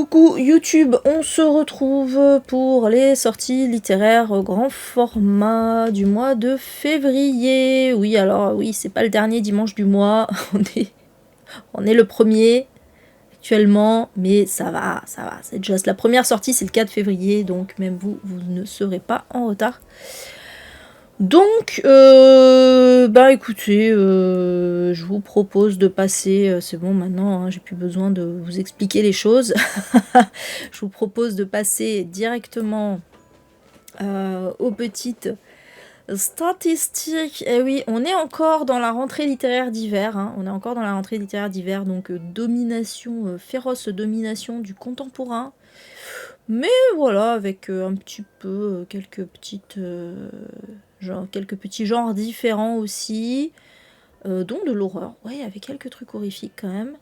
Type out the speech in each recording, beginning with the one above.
Coucou YouTube, on se retrouve pour les sorties littéraires grand format du mois de février. Oui, alors oui, c'est pas le dernier dimanche du mois, on est le premier actuellement, mais ça va, c'est déjà la première sortie, c'est le 4 février, donc même vous ne serez pas en retard. Donc, bah écoutez, je vous propose de passer, c'est bon maintenant, hein, j'ai plus besoin de vous expliquer les choses. Je vous propose de passer directement aux petites statistiques. Et oui, on est encore dans la rentrée littéraire d'hiver, hein, donc domination, féroce domination du contemporain. Mais voilà, avec un petit peu quelques petits genres différents aussi, dont de l'horreur. Ouais, avec quelques trucs horrifiques quand même.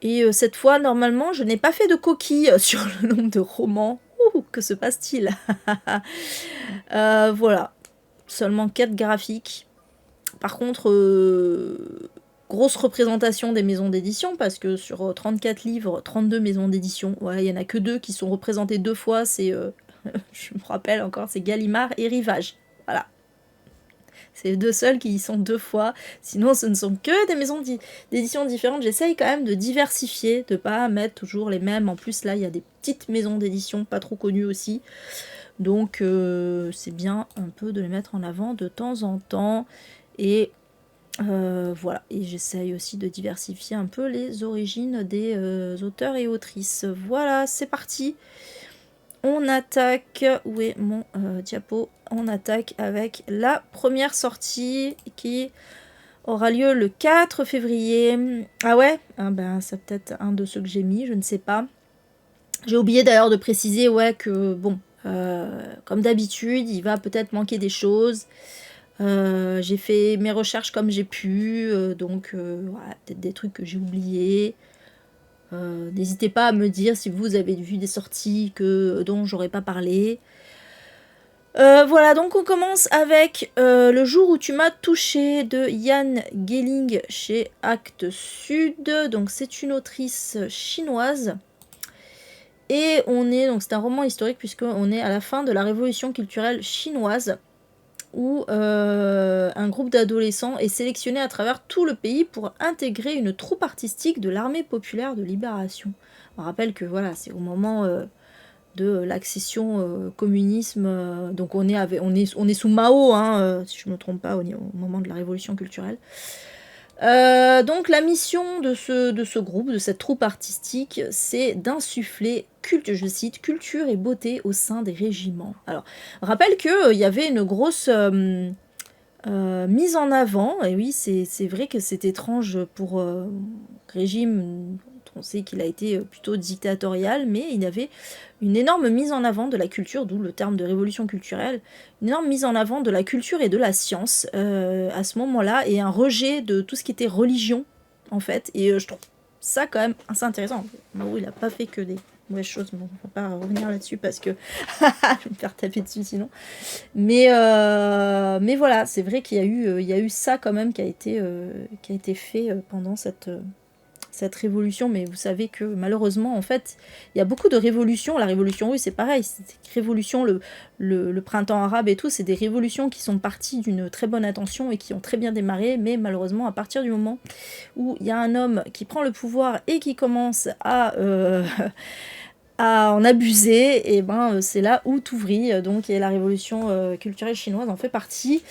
Et cette fois, normalement, je n'ai pas fait de coquille sur le nombre de romans. Ouh, que se passe-t-il? Voilà, seulement 4 graphiques. Par contre, grosse représentation des maisons d'édition, parce que sur 34 livres, 32 maisons d'édition, ouais, il n'y en a que 2 qui sont représentées 2 fois, c'est, je me rappelle encore, c'est Gallimard et Rivage. Voilà. C'est les 2 seuls qui y sont 2 fois. Sinon, ce ne sont que des maisons d'édition différentes. J'essaye quand même de diversifier, de pas mettre toujours les mêmes. En plus, là, il y a des petites maisons d'édition pas trop connues aussi. Donc, c'est bien un peu de les mettre en avant de temps en temps. Et voilà. Et j'essaye aussi de diversifier un peu les origines des auteurs et autrices. Voilà, c'est parti. On attaque, où est mon diapo? On attaque avec la première sortie qui aura lieu le 4 février. Ah ouais? Ah ben, c'est peut-être un de ceux que j'ai mis, je ne sais pas. J'ai oublié d'ailleurs de préciser, ouais, que bon, comme d'habitude, il va peut-être manquer des choses. J'ai fait mes recherches comme j'ai pu, donc voilà, peut-être des trucs que j'ai oubliés. N'hésitez pas à me dire si vous avez vu des sorties dont j'aurais pas parlé. Voilà, donc on commence avec Le jour où tu m'as touché de Yan Geling chez Actes Sud. Donc c'est une autrice chinoise. Et donc c'est un roman historique puisqu'on est à la fin de la révolution culturelle chinoise, où un groupe d'adolescents est sélectionné à travers tout le pays pour intégrer une troupe artistique de l'armée populaire de libération. On rappelle que voilà, c'est au moment de l'accession communisme, donc on est sous Mao, hein, si je ne me trompe pas, au moment de la révolution culturelle. Donc la mission de ce groupe, de cette troupe artistique, c'est d'insuffler, je cite, culture et beauté au sein des régiments. Alors, je rappelle qu'il y avait une grosse mise en avant, et oui, c'est vrai que c'est étrange pour régime, on sait qu'il a été plutôt dictatorial, mais il y avait une énorme mise en avant de la culture, d'où le terme de révolution culturelle, une énorme mise en avant de la culture et de la science à ce moment-là, et un rejet de tout ce qui était religion, en fait, et je trouve ça quand même assez intéressant. Mao, il n'a pas fait que des mauvaises choses, mais on ne va pas revenir là-dessus parce que je vais me faire taper dessus sinon. Mais voilà, c'est vrai qu'il y a eu ça quand même qui a été fait pendant cette révolution. Mais vous savez que malheureusement, en fait, il y a beaucoup de révolutions. La révolution russe, c'est pareil. C'est révolution, le printemps arabe et tout, c'est des révolutions qui sont parties d'une très bonne intention et qui ont très bien démarré. Mais malheureusement, à partir du moment où il y a un homme qui prend le pouvoir et qui commence à en abuser, et ben c'est là où tout vrille. Donc et la révolution culturelle chinoise en fait partie.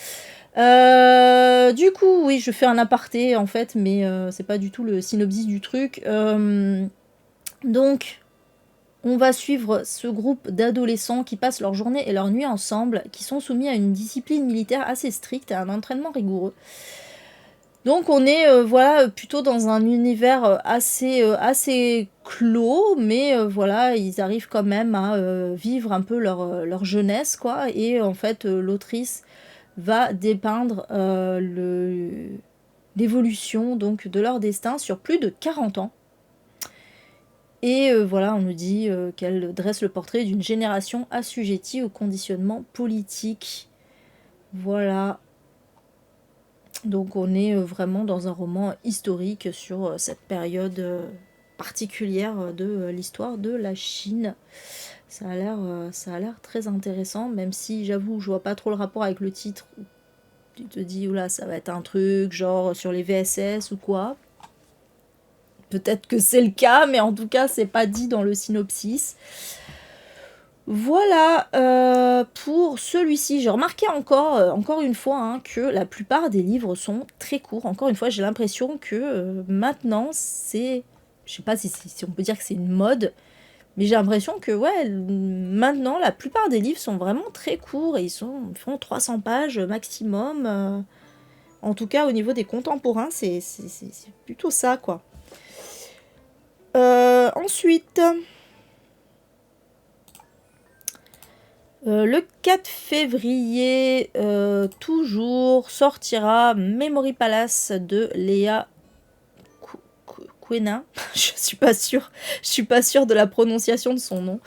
Du coup, oui, je fais un aparté en fait, mais c'est pas du tout le synopsis du truc. Donc, on va suivre ce groupe d'adolescents qui passent leur journée et leur nuit ensemble, qui sont soumis à une discipline militaire assez stricte et à un entraînement rigoureux. Donc on est voilà, plutôt dans un univers assez clos, mais voilà, ils arrivent quand même à vivre un peu leur jeunesse, quoi. Et en fait, l'autrice va dépeindre l'évolution donc de leur destin sur plus de 40 ans. Et voilà, on nous dit qu'elle dresse le portrait d'une génération assujettie au conditionnement politique. Voilà. Donc on est vraiment dans un roman historique sur cette période particulière de l'histoire de la Chine. Ça a l'air très intéressant, même si j'avoue, je vois pas trop le rapport avec le titre. Tu te dis, oula, ça va être un truc genre sur les VSS ou quoi. Peut-être que c'est le cas, mais en tout cas, c'est pas dit dans le synopsis. Voilà pour celui-ci. J'ai remarqué encore une fois hein, que la plupart des livres sont très courts. Encore une fois, j'ai l'impression que maintenant, c'est... Je sais pas si on peut dire que c'est une mode, mais j'ai l'impression que ouais, maintenant, la plupart des livres sont vraiment très courts et ils font 300 pages maximum. En tout cas, au niveau des contemporains, c'est plutôt ça, quoi. Ensuite... le 4 février, toujours, sortira Memory Palace de Léa Quena. Je suis pas sûre de la prononciation de son nom.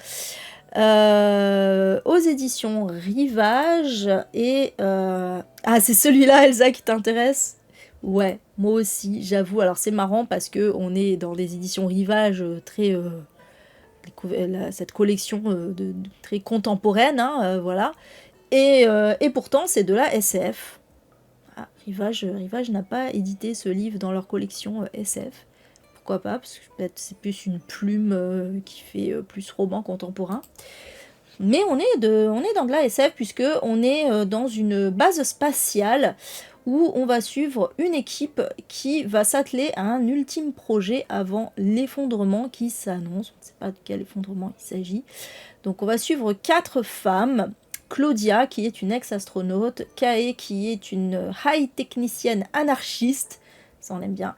Aux éditions Rivage. Et ah, c'est celui-là, Elsa, qui t'intéresse? Ouais, moi aussi, j'avoue. Alors c'est marrant parce que on est dans des éditions Rivage très... cette collection très contemporaine, hein, voilà. Et pourtant, c'est de la SF. Ah, Rivage n'a pas édité ce livre dans leur collection SF. Pourquoi pas? Parce que peut-être c'est plus une plume qui fait plus roman contemporain. Mais on est dans de la SF puisque on est dans une base spatiale où on va suivre une équipe qui va s'atteler à un ultime projet avant l'effondrement qui s'annonce. On ne sait pas de quel effondrement il s'agit. Donc on va suivre 4 femmes. Claudia, qui est une ex-astronaute. Kae, qui est une high-technicienne anarchiste. Ça, on aime bien.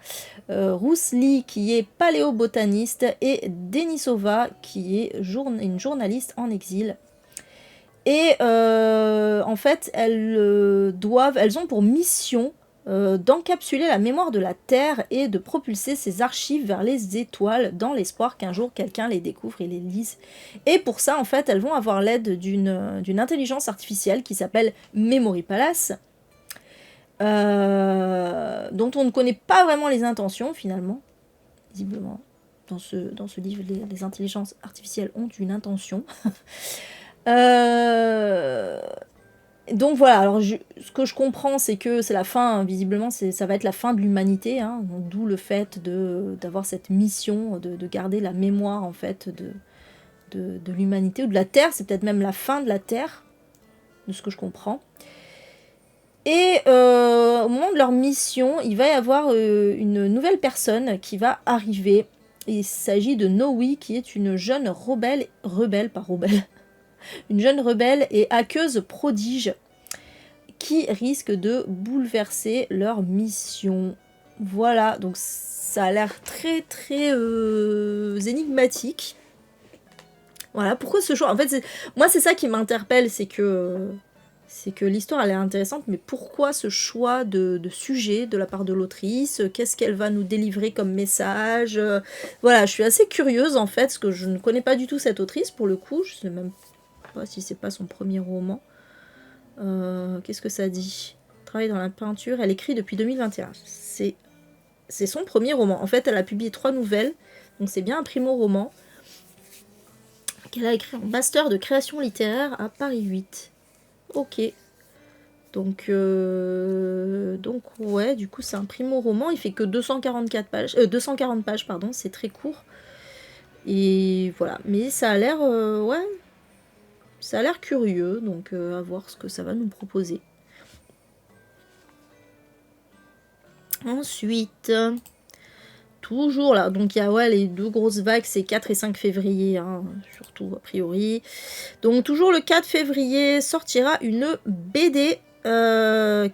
Ruth Lee, qui est paléobotaniste. Et Denisova, qui est une journaliste en exil. Et en fait, elles ont pour mission d'encapsuler la mémoire de la Terre et de propulser ses archives vers les étoiles dans l'espoir qu'un jour quelqu'un les découvre et les lise. Et pour ça, en fait, elles vont avoir l'aide d'une intelligence artificielle qui s'appelle Memory Palace, dont on ne connaît pas vraiment les intentions finalement, visiblement. Dans ce livre, les intelligences artificielles ont une intention. Donc voilà, alors ce que je comprends, c'est que c'est la fin, visiblement, ça va être la fin de l'humanité, hein, d'où le fait d'avoir cette mission de garder la mémoire, en fait, de l'humanité, ou de la Terre, c'est peut-être même la fin de la Terre, de ce que je comprends. Et au moment de leur mission, il va y avoir une nouvelle personne qui va arriver. Il s'agit de Noe, qui est une jeune une jeune rebelle et hackeuse prodige qui risque de bouleverser leur mission. Voilà, donc ça a l'air très très énigmatique. Voilà, pourquoi ce choix? En fait, moi c'est ça qui m'interpelle, c'est que l'histoire elle est intéressante, mais pourquoi ce choix de sujet de la part de l'autrice? Qu'est-ce qu'elle va nous délivrer comme message? Voilà, je suis assez curieuse en fait, parce que je ne connais pas du tout cette autrice pour le coup, je sais même pas si c'est pas son premier roman. Qu'est-ce que ça dit? Travaille dans la peinture, elle écrit depuis 2021. C'est son premier roman. En fait, elle a publié 3 nouvelles, donc c'est bien un primo-roman qu'elle a écrit en master de création littéraire à Paris 8. Ok. Donc ouais, du coup c'est un primo-roman, il fait que 240 pages, pardon, c'est très court. Et voilà, mais ça a l'air, ouais, ça a l'air curieux, donc à voir ce que ça va nous proposer. Ensuite, toujours là, donc il y a les 2 grosses vagues, c'est 4 et 5 février, hein, surtout a priori. Donc toujours le 4 février sortira une BD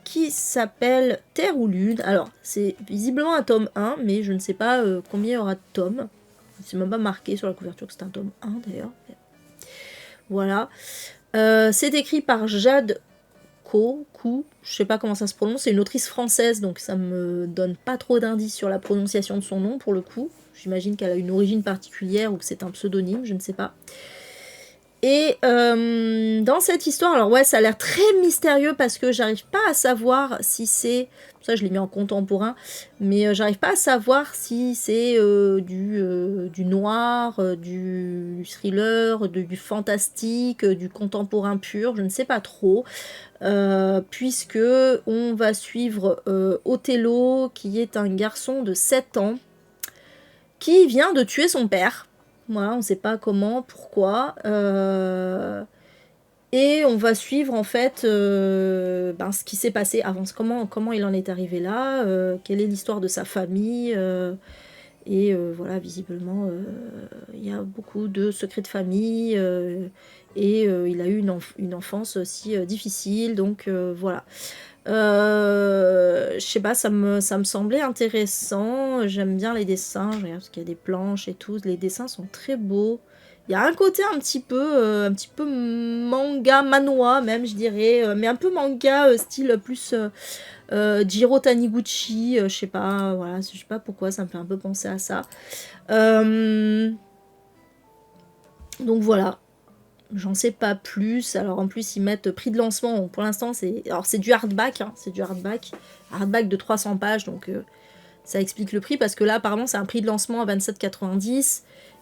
qui s'appelle Terre ou Lune. Alors c'est visiblement un tome 1, mais je ne sais pas combien il y aura de tomes. C'est même pas marqué sur la couverture que c'est un tome 1 d'ailleurs. Voilà. C'est écrit par Jade Kou, je sais pas comment ça se prononce, c'est une autrice française, donc ça me donne pas trop d'indices sur la prononciation de son nom pour le coup. J'imagine qu'elle a une origine particulière ou que c'est un pseudonyme, je ne sais pas. Et dans cette histoire, alors ouais, ça a l'air très mystérieux parce que j'arrive pas à savoir si c'est... Ça, je l'ai mis en contemporain, mais j'arrive pas à savoir si c'est du noir, du thriller, du fantastique, du contemporain pur, je ne sais pas trop. Puisque on va suivre Othello, qui est un garçon de 7 ans, qui vient de tuer son père. Voilà, on ne sait pas comment, pourquoi. Et on va suivre en fait ce qui s'est passé avant, comment il en est arrivé là, quelle est l'histoire de sa famille. Et voilà, visiblement, il y a beaucoup de secrets de famille. Et il a eu une enfance aussi difficile. Donc voilà. Je sais pas, ça me semblait intéressant. J'aime bien les dessins, je regarde parce qu'il y a des planches et tout. Les dessins sont très beaux. Il y a un côté un petit peu manga, manhwa même, je dirais, mais un peu manga style plus Jiro Taniguchi, je sais pas, voilà, je sais pas pourquoi, ça me fait un peu penser à ça. Donc voilà. J'en sais pas plus. Alors en plus ils mettent prix de lancement. Bon, pour l'instant c'est du hardback, hein, c'est du hardback de 300 pages, donc ça explique le prix parce que là apparemment c'est un prix de lancement à 27,90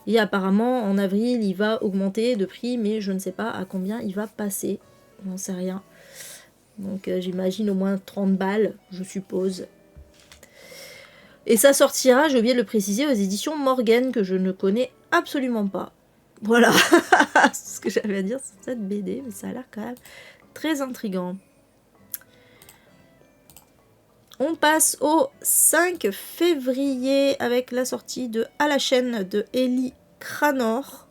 et apparemment en avril il va augmenter de prix, mais je ne sais pas à combien il va passer. J'en sais rien. Donc j'imagine au moins 30 balles, je suppose. Et ça sortira, j'ai oublié de le préciser, aux éditions Morgan, que je ne connais absolument pas. Voilà, c'est ce que j'avais à dire sur cette BD, mais ça a l'air quand même très intriguant. On passe au 5 février avec la sortie de À la chaîne de Ellie Cranor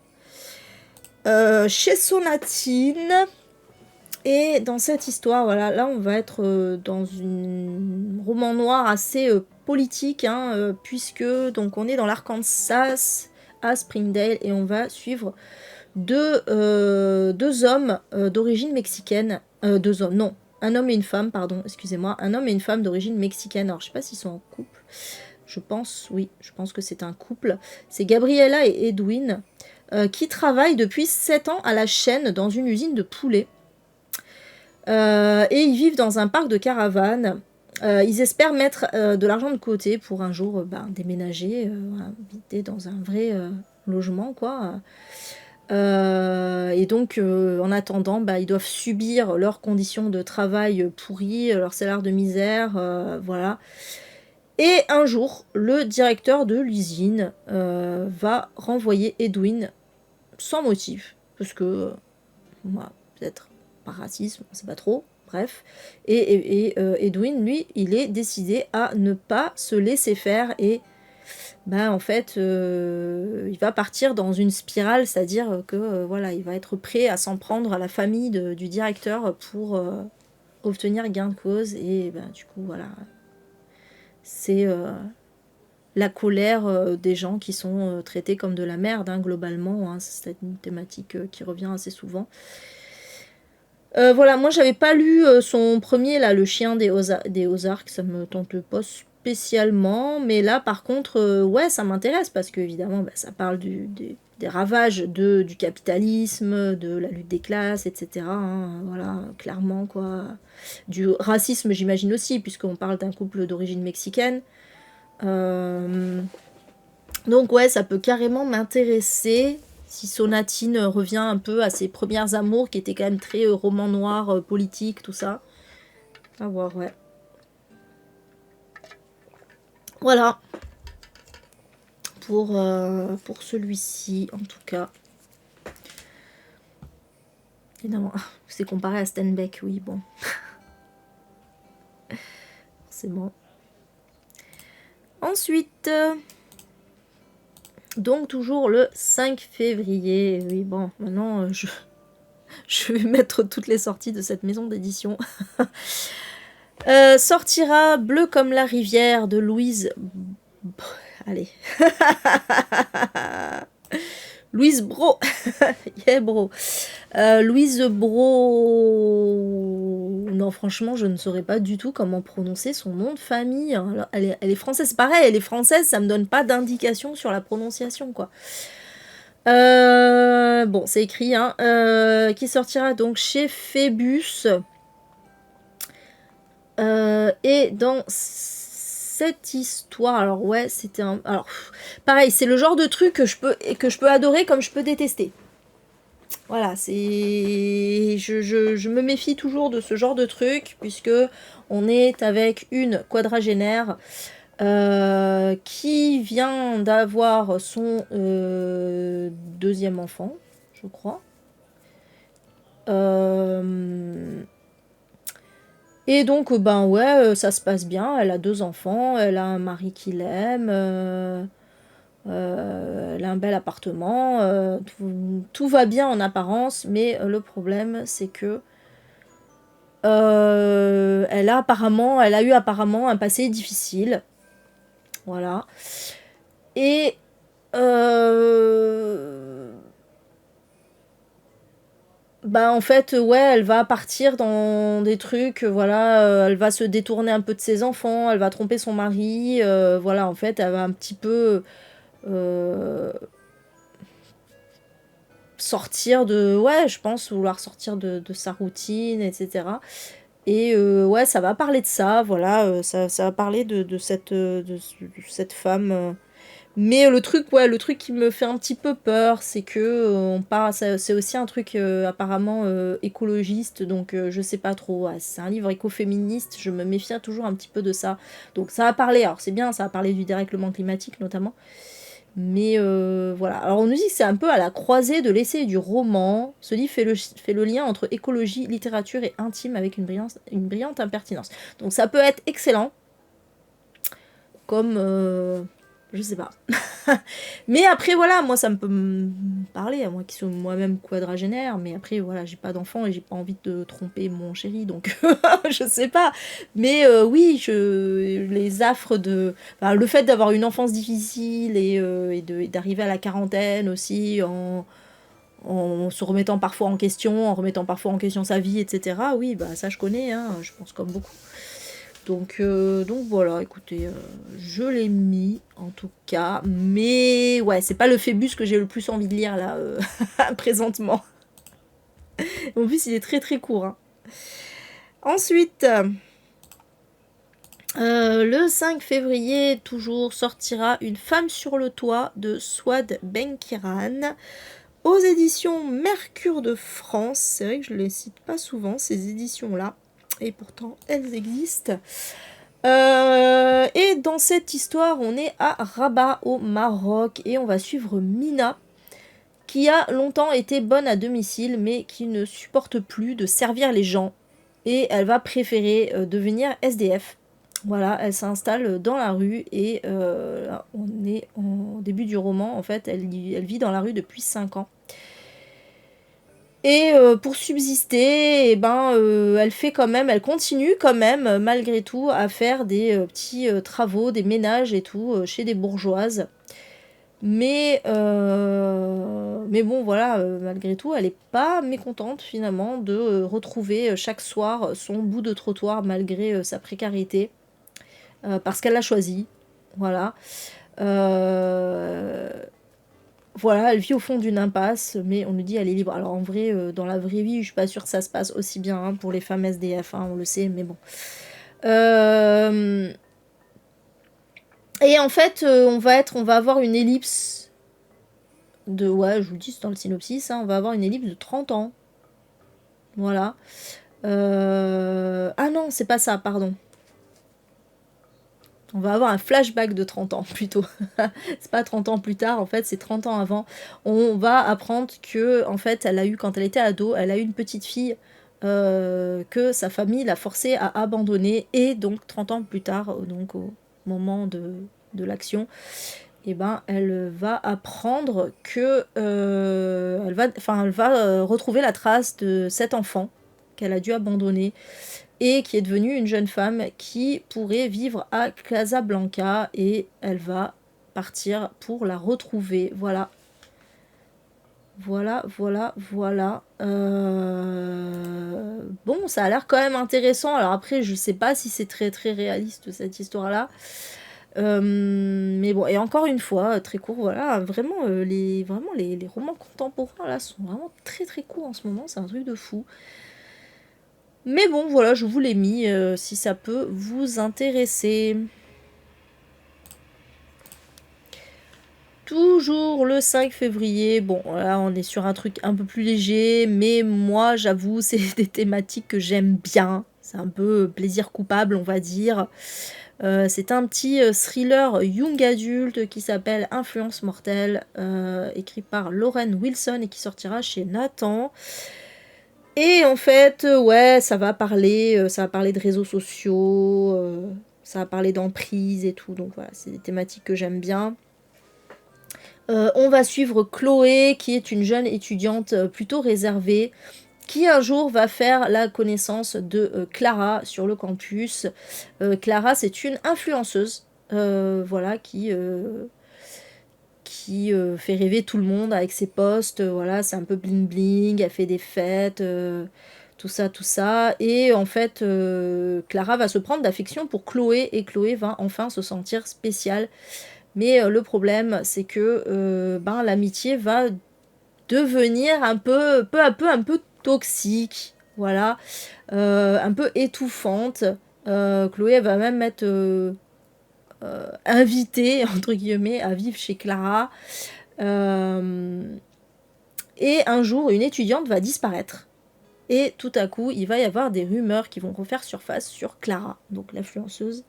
chez Sonatine. Et dans cette histoire, voilà, là on va être dans un roman noir assez politique, hein, puisque donc on est dans l'Arkansas à Springdale et on va suivre deux hommes d'origine mexicaine. Deux hommes, non, un homme et une femme, pardon, excusez-moi, un homme et une femme d'origine mexicaine. Alors je sais pas s'ils sont en couple, je pense, oui, je pense que c'est un couple. C'est Gabriela et Edwin qui travaillent depuis 7 ans à la chaîne dans une usine de poulets. Et ils vivent dans un parc de caravanes. Ils espèrent mettre de l'argent de côté pour un jour déménager, habiter dans un vrai logement, quoi. Et donc, en attendant, ils doivent subir leurs conditions de travail pourries, leur salaire de misère, voilà. Et un jour, le directeur de l'usine va renvoyer Edwin sans motif, parce que, peut-être par racisme, on sait pas trop, bref. Et Edwin, lui, il est décidé à ne pas se laisser faire et en fait, il va partir dans une spirale, c'est-à-dire que voilà, il va être prêt à s'en prendre à la famille du directeur pour obtenir gain de cause. Et du coup, voilà, c'est la colère des gens qui sont traités comme de la merde, hein, globalement. Hein, c'est une thématique qui revient assez souvent. Voilà, moi j'avais pas lu son premier, là, Le chien des Ozarks, ça me tente pas spécialement, mais là par contre, ouais, ça m'intéresse parce que évidemment ça parle des ravages du capitalisme, de la lutte des classes, etc. Hein, voilà, clairement, quoi. Du racisme, j'imagine aussi, puisqu'on parle d'un couple d'origine mexicaine. Donc ouais, ça peut carrément m'intéresser. Si Sonatine revient un peu à ses premières amours, qui étaient quand même très roman noir, politique, tout ça. À voir, ouais. Voilà. Pour celui-ci, en tout cas. Évidemment, c'est comparé à Steinbeck, oui, bon. Forcément. Ensuite... donc toujours le 5 février. Oui, bon, maintenant je vais mettre toutes les sorties de cette maison d'édition. Sortira Bleu comme la rivière de Louise... Allez. Louise Brault. Yeah, bro. Louise Brault... Non, franchement, je ne saurais pas du tout comment prononcer son nom de famille. Alors, elle est française. Pareil, elle est française, ça me donne pas d'indication sur la prononciation, quoi. Bon, c'est écrit, hein, qui sortira donc chez Phébus. Et dans cette histoire, alors ouais, c'était un... Alors, pareil, c'est le genre de truc que je peux adorer comme je peux détester. Voilà, c'est... Je me méfie toujours de ce genre de truc, puisque on est avec une quadragénaire qui vient d'avoir son deuxième enfant, je crois. Et donc, ben ouais, ça se passe bien. Elle a 2 enfants, elle a un mari qui l'aime, elle a un bel appartement, tout va bien en apparence, mais le problème, c'est que elle a eu apparemment un passé difficile. Voilà. Et bah en fait, ouais, elle va partir dans des trucs, voilà, elle va se détourner un peu de ses enfants, elle va tromper son mari, voilà, en fait, elle va un petit peu euh, sortir de, ouais, je pense vouloir sortir de sa routine, etc. Et ouais, ça va parler de ça, voilà, ça va parler de cette femme. Mais le truc, ouais, le truc qui me fait un petit peu peur, c'est que c'est aussi un truc apparemment écologiste, donc je sais pas trop. Ouais, c'est un livre écoféministe, je me méfie toujours un petit peu de ça. Donc ça va parler, alors c'est bien, ça va parler du dérèglement climatique notamment. Mais voilà. Alors on nous dit que c'est un peu à la croisée de l'essai et du roman. Ce livre fait le lien entre écologie, littérature et intime avec une brillante impertinence. Donc ça peut être excellent, comme je sais pas. Mais après, voilà, moi, ça me peut me parler, à moi qui suis moi-même quadragénaire, mais après, voilà, j'ai pas d'enfant et j'ai pas envie de tromper mon chéri, donc je sais pas. Mais oui, les affres de... Enfin, le fait d'avoir une enfance difficile et d'arriver à la quarantaine aussi en se remettant parfois en question, en remettant parfois en question sa vie, etc. Oui, bah ça je connais, hein, je pense comme beaucoup. Donc voilà, écoutez, je l'ai mis en tout cas. Mais ouais, c'est pas le Phébus que j'ai le plus envie de lire là, présentement. En plus, il est très très court, hein. Ensuite, le 5 février, toujours sortira Une femme sur le toit de Swad Benkiran aux éditions Mercure de France. C'est vrai que je les cite pas souvent, ces éditions-là. Et pourtant, elles existent. Et dans cette histoire, on est à Rabat au Maroc et on va suivre Mina qui a longtemps été bonne à domicile mais qui ne supporte plus de servir les gens et elle va préférer devenir SDF. Voilà, elle s'installe dans la rue et là, on est au début du roman, en fait, elle vit dans la rue depuis 5 ans. Et pour subsister, eh ben, elle continue quand même, malgré tout, à faire des petits travaux, des ménages et tout, chez des bourgeoises. Mais bon, voilà, malgré tout, elle n'est pas mécontente finalement de retrouver chaque soir son bout de trottoir malgré sa précarité, parce qu'elle l'a choisi. Voilà. Euh, Voilà, elle vit au fond d'une impasse, mais on nous dit elle est libre. Alors en vrai, dans la vraie vie, je suis pas sûre que ça se passe aussi bien hein, pour les femmes SDF, hein, on le sait, mais bon. Euh, Et en fait, on va avoir une ellipse de, ouais, je vous le dis, c'est dans le synopsis, hein, on va avoir une ellipse de 30 ans. Voilà. Ah non, c'est pas ça, pardon. On va avoir un flashback de 30 ans plutôt. C'est pas 30 ans plus tard, en fait, c'est 30 ans avant. On va apprendre que, en fait, elle a eu, quand elle était ado, elle a eu une petite fille que sa famille l'a forcée à abandonner. Et donc, 30 ans plus tard, donc au moment de l'action, et ben, elle va apprendre que elle va retrouver la trace de cet enfant qu'elle a dû abandonner et qui est devenue une jeune femme qui pourrait vivre à Casablanca et elle va partir pour la retrouver. Voilà. Voilà. Bon, ça a l'air quand même intéressant. Alors après, je sais pas si c'est très très réaliste cette histoire-là. Mais bon, et encore une fois, très court, voilà, vraiment, les romans contemporains, là, sont vraiment très très courts en ce moment, c'est un truc de fou. Mais bon, voilà, je vous l'ai mis, si ça peut vous intéresser. Toujours le 5 février, bon là on est sur un truc un peu plus léger, mais moi j'avoue c'est des thématiques que j'aime bien, c'est un peu plaisir coupable on va dire. C'est un petit thriller young adulte qui s'appelle Influence mortelle, écrit par Lauren Wilson et qui sortira chez Nathan. Et en fait, ouais, ça va parler de réseaux sociaux, ça va parler d'emprise et tout, donc voilà, c'est des thématiques que j'aime bien. On va suivre Chloé, qui est une jeune étudiante plutôt réservée, qui un jour va faire la connaissance de Clara sur le campus. Clara, c'est une influenceuse, voilà, qui fait rêver tout le monde avec ses posts. Voilà, c'est un peu bling bling, elle fait des fêtes, tout ça, tout ça. Et en fait, Clara va se prendre d'affection pour Chloé, et Chloé va enfin se sentir spéciale. Mais le problème, c'est que ben, l'amitié va devenir peu à peu, un peu toxique. Voilà. Un peu étouffante. Chloé, elle va même être invitée, entre guillemets, à vivre chez Clara. Et un jour, une étudiante va disparaître. Et tout à coup, il va y avoir des rumeurs qui vont refaire surface sur Clara, donc l'influenceuse.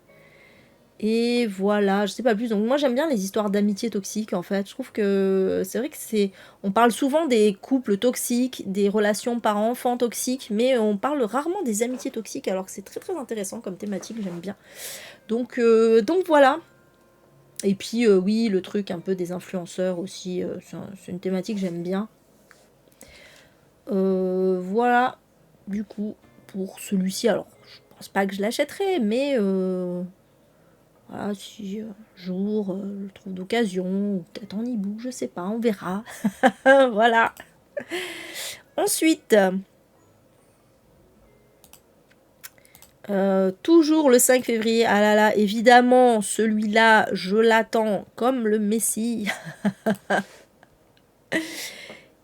Et voilà, je sais pas plus. Donc moi j'aime bien les histoires d'amitié toxique en fait. Je trouve que c'est vrai que c'est... On parle souvent des couples toxiques, des relations parents-enfants toxiques, mais on parle rarement des amitiés toxiques alors que c'est très très intéressant comme thématique, j'aime bien. Donc voilà. Et puis oui, le truc un peu des influenceurs aussi, c'est une thématique que j'aime bien. Voilà, du coup, pour celui-ci, alors je pense pas que je l'achèterai, mais... Voilà, si un jour je le trouve d'occasion, ou peut-être en e-book, je sais pas, on verra. Voilà. Ensuite, toujours le 5 février, ah là là, évidemment, celui-là, je l'attends comme le Messie.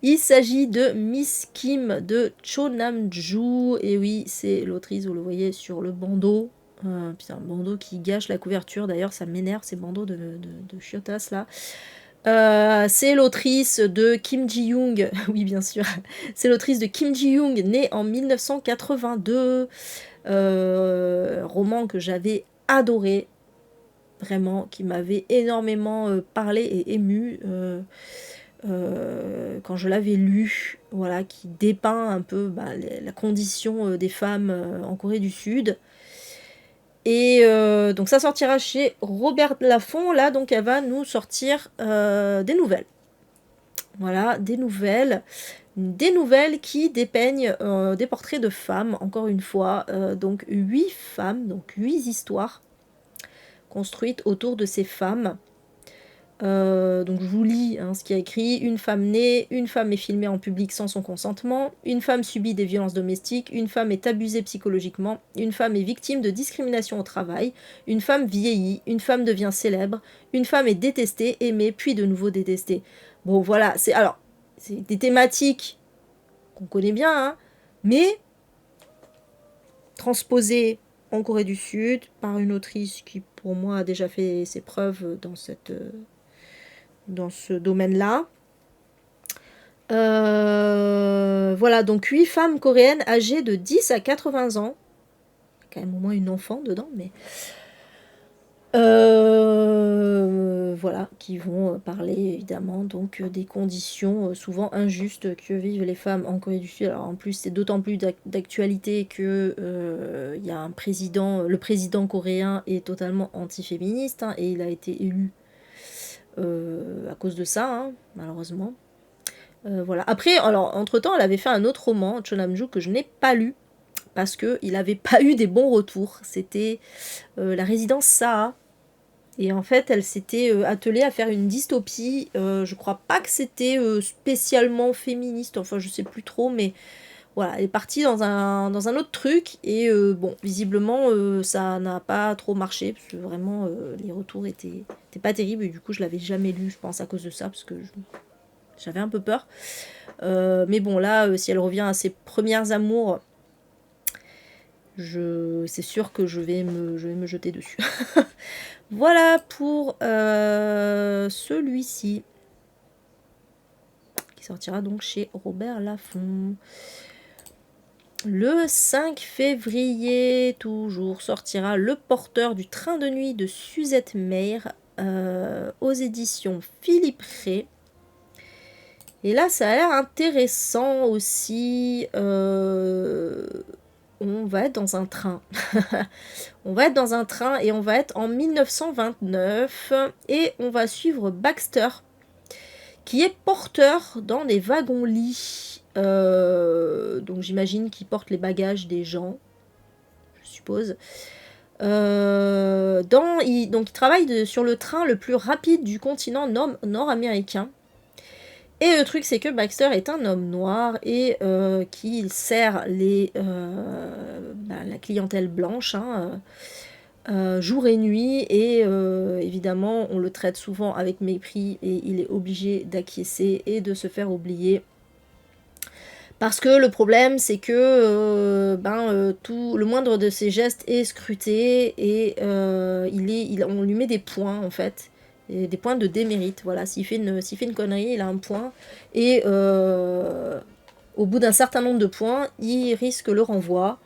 Il s'agit de Miss Kim de Cho Nam-joo. Et oui, c'est l'autrice, vous le voyez sur le bandeau. Putain, un bandeau qui gâche la couverture. D'ailleurs, ça m'énerve ces bandeaux de chiotas là. C'est l'autrice de Kim Ji-young. Oui, bien sûr. C'est l'autrice de Kim Ji-young, née en 1982. Roman que j'avais adoré. Vraiment, qui m'avait énormément parlé et ému. Quand je l'avais lu, voilà, qui dépeint un peu bah, la condition des femmes en Corée du Sud. Et donc ça sortira chez Robert Laffont, là, donc elle va nous sortir des nouvelles. Voilà, des nouvelles qui dépeignent des portraits de femmes, encore une fois. Donc 8 femmes, donc 8 histoires construites autour de ces femmes. Donc je vous lis ce qu'il y a écrit. Une femme née, une femme est filmée en public sans son consentement, une femme subit des violences domestiques, une femme est abusée psychologiquement, une femme est victime de discrimination au travail, une femme vieillit, une femme devient célèbre, une femme est détestée, aimée, puis de nouveau détestée. Bon voilà, c'est des thématiques qu'on connaît bien, hein, mais transposées en Corée du Sud par une autrice qui pour moi a déjà fait ses preuves dans ce domaine-là. Voilà, donc 8 femmes coréennes âgées de 10 à 80 ans. Il y a quand même au moins une enfant dedans, mais... voilà, qui vont parler évidemment donc des conditions souvent injustes que vivent les femmes en Corée du Sud. Alors en plus, c'est d'autant plus d'actualité que y a un président, le président coréen est totalement anti-féministe, hein, et il a été élu à cause de ça, hein, malheureusement. Voilà. Après, alors, entre-temps, elle avait fait un autre roman, Cho Nam-joo, que je n'ai pas lu, parce qu'il n'avait pas eu des bons retours. C'était La résidence Saha. Et en fait, elle s'était attelée à faire une dystopie. Je crois pas que c'était spécialement féministe, enfin, je sais plus trop, mais voilà, elle est partie dans un autre truc, et bon, visiblement, ça n'a pas trop marché, parce que vraiment, les retours étaient pas terribles, et du coup, je l'avais jamais lu, je pense, à cause de ça, parce que j'avais un peu peur. Mais bon, là, si elle revient à ses premières amours, c'est sûr que je vais me jeter dessus. Voilà pour celui-ci, qui sortira donc chez Robert Laffont. Le 5 février, toujours, sortira Le Porteur du train de nuit de Suzette Meyer, aux éditions Philippe Ray. Et là, ça a l'air intéressant aussi. On va être dans un train. On va être dans un train et on va être en 1929. Et on va suivre Baxter, qui est porteur dans des wagons-lits. Donc j'imagine qu'il porte les bagages des gens, je suppose. Il travaille sur le train le plus rapide du continent nord-américain. Et le truc, c'est que Baxter est un homme noir et qu'il sert la clientèle blanche, jour et nuit, et évidemment on le traite souvent avec mépris et il est obligé d'acquiescer et de se faire oublier. Parce que le problème, c'est que tout le moindre de ses gestes est scruté, et on lui met des points en fait, et des points de démérite. Voilà, s'il fait une connerie, il a un point, et au bout d'un certain nombre de points, il risque le renvoi.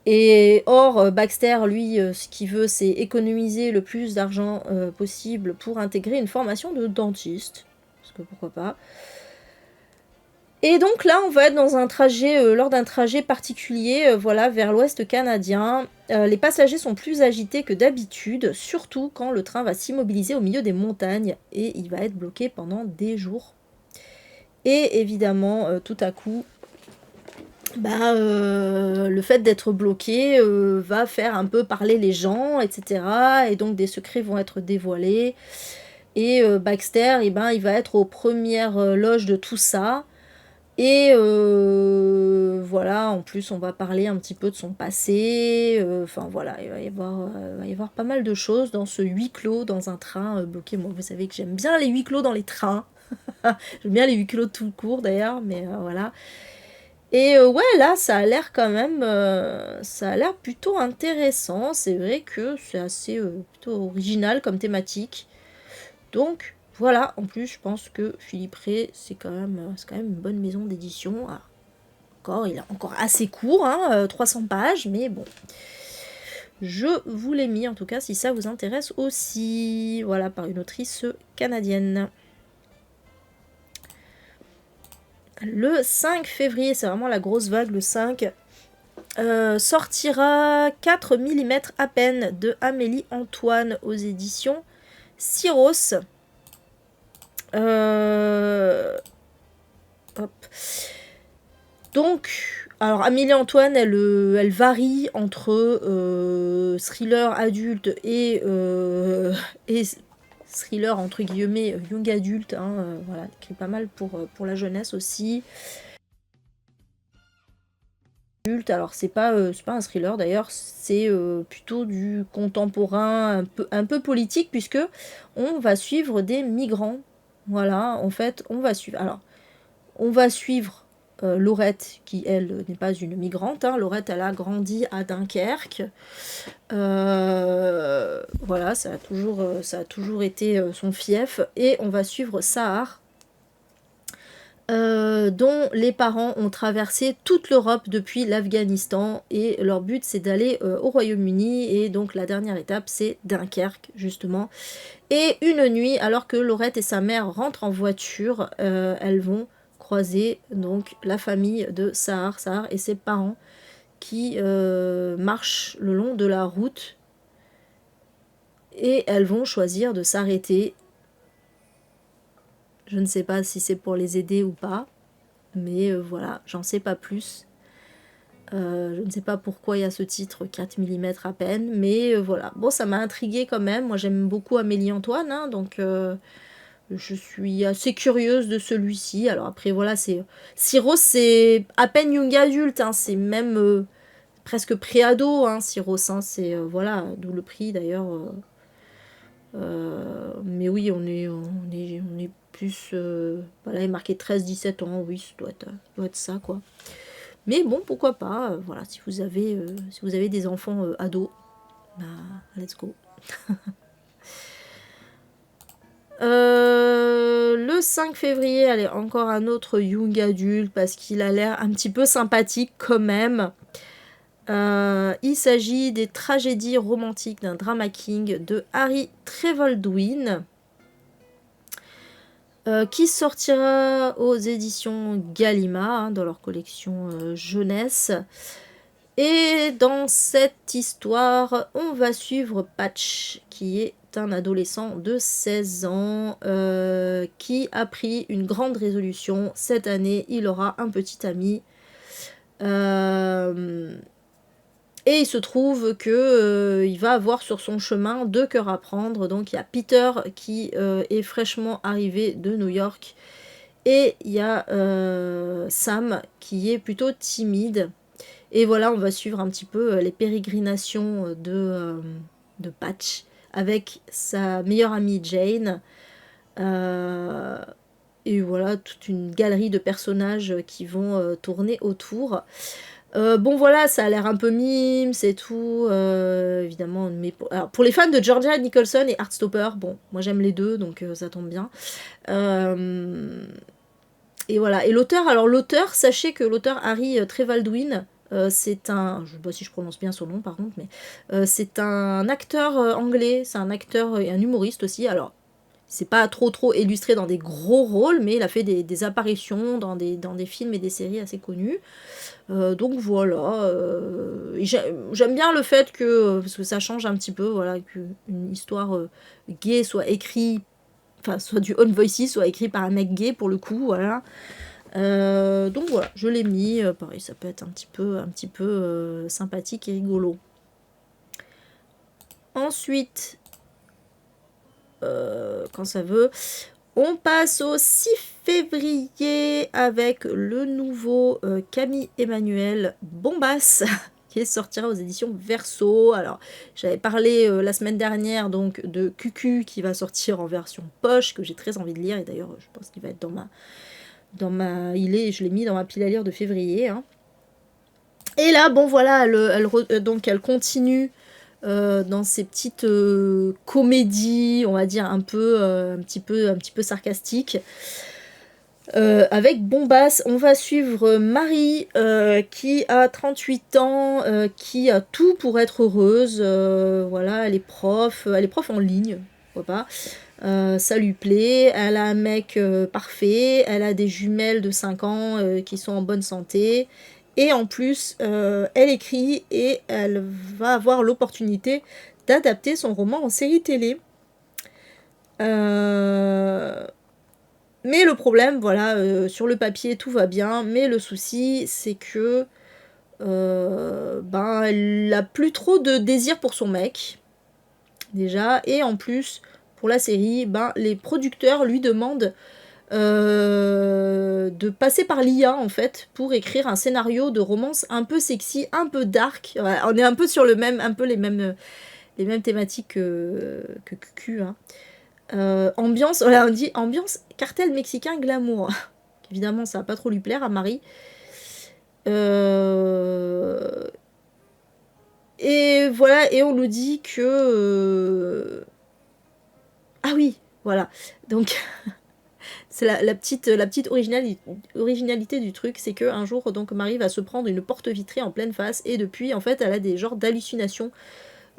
Et or, Baxter, lui, ce qu'il veut, c'est économiser le plus d'argent possible pour intégrer une formation de dentiste. Parce que pourquoi pas. Et donc là, on va être dans un trajet, lors d'un trajet particulier, voilà, vers l'ouest canadien. Les passagers sont plus agités que d'habitude, surtout quand le train va s'immobiliser au milieu des montagnes, et il va être bloqué pendant des jours. Et évidemment, tout à coup, le fait d'être bloqué va faire un peu parler les gens, etc. Et donc des secrets vont être dévoilés. Et Baxter, il va être aux premières loges de tout ça. Et voilà, en plus on va parler un petit peu de son passé, enfin voilà, il va y avoir pas mal de choses dans ce huis clos dans un train bloqué. Moi, vous savez que j'aime bien les huis clos dans les trains, j'aime bien les huis clos tout court d'ailleurs, mais voilà. Et ouais, là ça a l'air quand même, ça a l'air plutôt intéressant, c'est vrai que c'est assez plutôt original comme thématique. Donc voilà, en plus je pense que Philippe Ray, c'est quand même une bonne maison d'édition. Il est encore assez court, 300 pages, mais bon. Je vous l'ai mis en tout cas si ça vous intéresse aussi. Voilà, par une autrice canadienne. Le 5 février, c'est vraiment la grosse vague, le 5. Sortira 4 mm à peine de Amélie Antoine aux éditions Syros. Hop. Donc, alors Amélie Antoine, elle varie entre thriller adulte et thriller entre guillemets young adulte. Voilà, elle écrit pas mal pour la jeunesse aussi. Alors c'est pas un thriller d'ailleurs, c'est plutôt du contemporain, un peu politique, puisque on va suivre des migrants. Voilà, en fait, on va suivre Laurette, qui elle n'est pas une migrante. Laurette, elle a grandi à Dunkerque. Voilà, ça a toujours été son fief. Et on va suivre Sahar, dont les parents ont traversé toute l'Europe depuis l'Afghanistan, et leur but c'est d'aller au Royaume-Uni, et donc la dernière étape c'est Dunkerque justement. Et une nuit, alors que Laurette et sa mère rentrent en voiture, elles vont croiser donc la famille de Sahar et ses parents, qui marchent le long de la route, et elles vont choisir de s'arrêter. Je ne sais pas si c'est pour les aider ou pas, mais voilà, j'en sais pas plus. Je ne sais pas pourquoi il y a ce titre 4 mm à peine, mais voilà. Bon, ça m'a intriguée quand même. Moi, j'aime beaucoup Amélie Antoine, donc Je suis assez curieuse de celui-ci. Alors après, voilà, c'est... Syros, c'est à peine young adulte, hein, c'est même presque pré-ado, hein, Syros, hein, c'est... voilà, d'où le prix, d'ailleurs. Mais oui, on est plus... voilà, il est marqué 13-17 ans, oui, doit être ça, quoi. Mais bon, pourquoi pas, voilà, si vous avez des enfants ados, bah, let's go. Le 5 février, allez, encore un autre young adulte parce qu'il a l'air un petit peu sympathique quand même. Il s'agit des tragédies romantiques d'un drama king de Harry Trevaldwyn, qui sortira aux éditions Gallimard, hein, dans leur collection jeunesse. Et dans cette histoire, on va suivre Patch, qui est un adolescent de 16 ans qui a pris une grande résolution. Cette année, il aura un petit ami. Et il se trouve que il va avoir sur son chemin 2 cœurs à prendre. Donc il y a Peter qui est fraîchement arrivé de New York. Et il y a Sam qui est plutôt timide. Et voilà, on va suivre un petit peu les pérégrinations de Patch avec sa meilleure amie Jane. Et voilà, toute une galerie de personnages qui vont tourner autour. Bon voilà, ça a l'air un peu mime, c'est tout, évidemment. Mais pour les fans de Georgia Nicholson et Heartstopper, bon, moi j'aime les deux, donc ça tombe bien. Et voilà. Et l'auteur, sachez que l'auteur Harry Trevaldwyn, c'est un, je sais pas si je prononce bien son nom par contre, mais c'est un acteur anglais, c'est un acteur et un humoriste aussi. Alors, c'est pas trop illustré dans des gros rôles, mais il a fait des apparitions dans des films et des séries assez connus. Donc voilà, j'aime bien le fait que, parce que ça change un petit peu, voilà, qu'une histoire gay soit écrite, enfin soit du On Voices, soit écrit par un mec gay pour le coup, voilà. Donc voilà, je l'ai mis, pareil, ça peut être un petit peu sympathique et rigolo. Ensuite, quand ça veut, on passe au 6 février avec le nouveau Camille Emmanuel Bombas qui sortira aux éditions Verso. Alors, j'avais parlé la semaine dernière donc de Cucu qui va sortir en version poche, que j'ai très envie de lire, et d'ailleurs je pense qu'il va être je l'ai mis dans ma pile à lire de février, hein. Et là, bon voilà, elle continue dans ces petites comédies, on va dire un petit peu sarcastiques. Avec Bombas, on va suivre Marie qui a 38 ans, qui a tout pour être heureuse. Voilà, elle est prof en ligne, pourquoi pas. Ça lui plaît, elle a un mec parfait, elle a des jumelles de 5 ans qui sont en bonne santé. Et en plus, elle écrit et elle va avoir l'opportunité d'adapter son roman en série télé. Mais le problème, voilà, sur le papier, tout va bien, mais le souci, c'est que elle a plus trop de désir pour son mec, déjà, et en plus, pour la série, les producteurs lui demandent de passer par l'IA, en fait, pour écrire un scénario de romance un peu sexy, un peu dark. Voilà, on est un peu sur un peu les mêmes thématiques que QQ, hein. Ambiance, voilà, on dit ambiance cartel mexicain glamour. Évidemment, ça va pas trop lui plaire à Marie. Et voilà, et on nous dit que... Ah oui, voilà. Donc, c'est la petite originalité du truc, c'est qu'un jour, donc, Marie va se prendre une porte vitrée en pleine face, et depuis, en fait, elle a des genres d'hallucinations.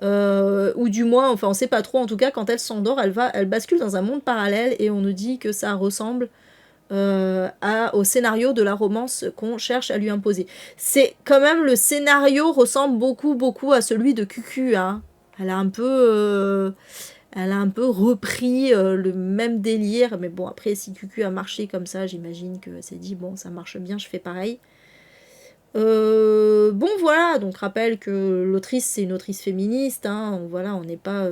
Ou du moins, enfin on sait pas trop, en tout cas quand elle s'endort, elle bascule dans un monde parallèle, et on nous dit que ça ressemble au scénario de la romance qu'on cherche à lui imposer. C'est quand même, le scénario ressemble beaucoup à celui de QQ, hein. Elle a un peu repris le même délire, mais bon, après si QQ a marché comme ça, j'imagine qu'elle s'est dit bon, ça marche bien, je fais pareil. Bon voilà, donc rappelle que l'autrice c'est une autrice féministe, hein, voilà, on n'est pas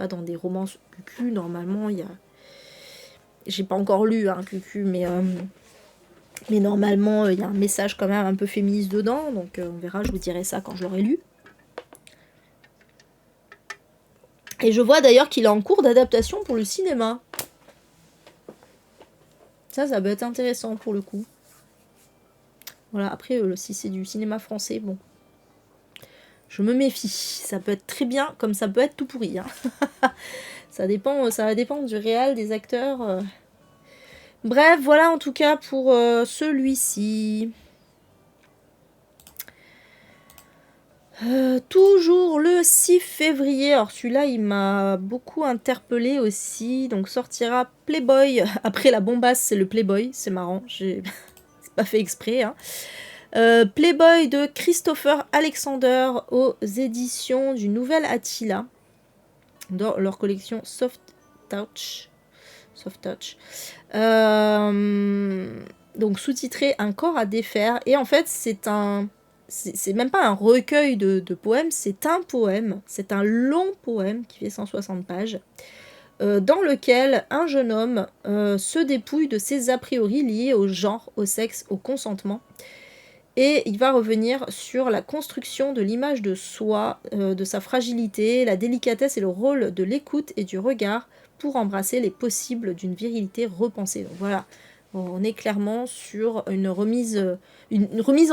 dans des romances cucu, normalement il y a J'ai pas encore lu, hein, Cucu, mais normalement, il y a un message quand même un peu féministe dedans, donc on verra, je vous dirai ça quand je l'aurai lu. Et je vois d'ailleurs qu'il est en cours d'adaptation pour le cinéma. Ça peut être intéressant pour le coup. Voilà, après, si c'est du cinéma français, bon. Je me méfie. Ça peut être très bien, comme ça peut être tout pourri. Hein. Ça va dépendre du réel, des acteurs. Bref, voilà en tout cas pour celui-ci. Toujours le 6 février. Alors celui-là, il m'a beaucoup interpellé aussi. Donc sortira Playboy. Après la bombasse, c'est le Playboy. C'est marrant. C'est pas fait exprès. Hein. Playboy de Christopher Alexander aux éditions du Nouvel Attila. Dans leur collection Soft Touch. Donc sous-titré Un corps à défaire. Et en fait, c'est même pas un recueil de poèmes, c'est un poème. C'est un long poème qui fait 160 pages. Dans lequel un jeune homme se dépouille de ses a priori liés au genre, au sexe, au consentement. Et il va revenir sur la construction de l'image de soi, de sa fragilité, la délicatesse et le rôle de l'écoute et du regard pour embrasser les possibles d'une virilité repensée. Donc voilà, on est clairement sur une remise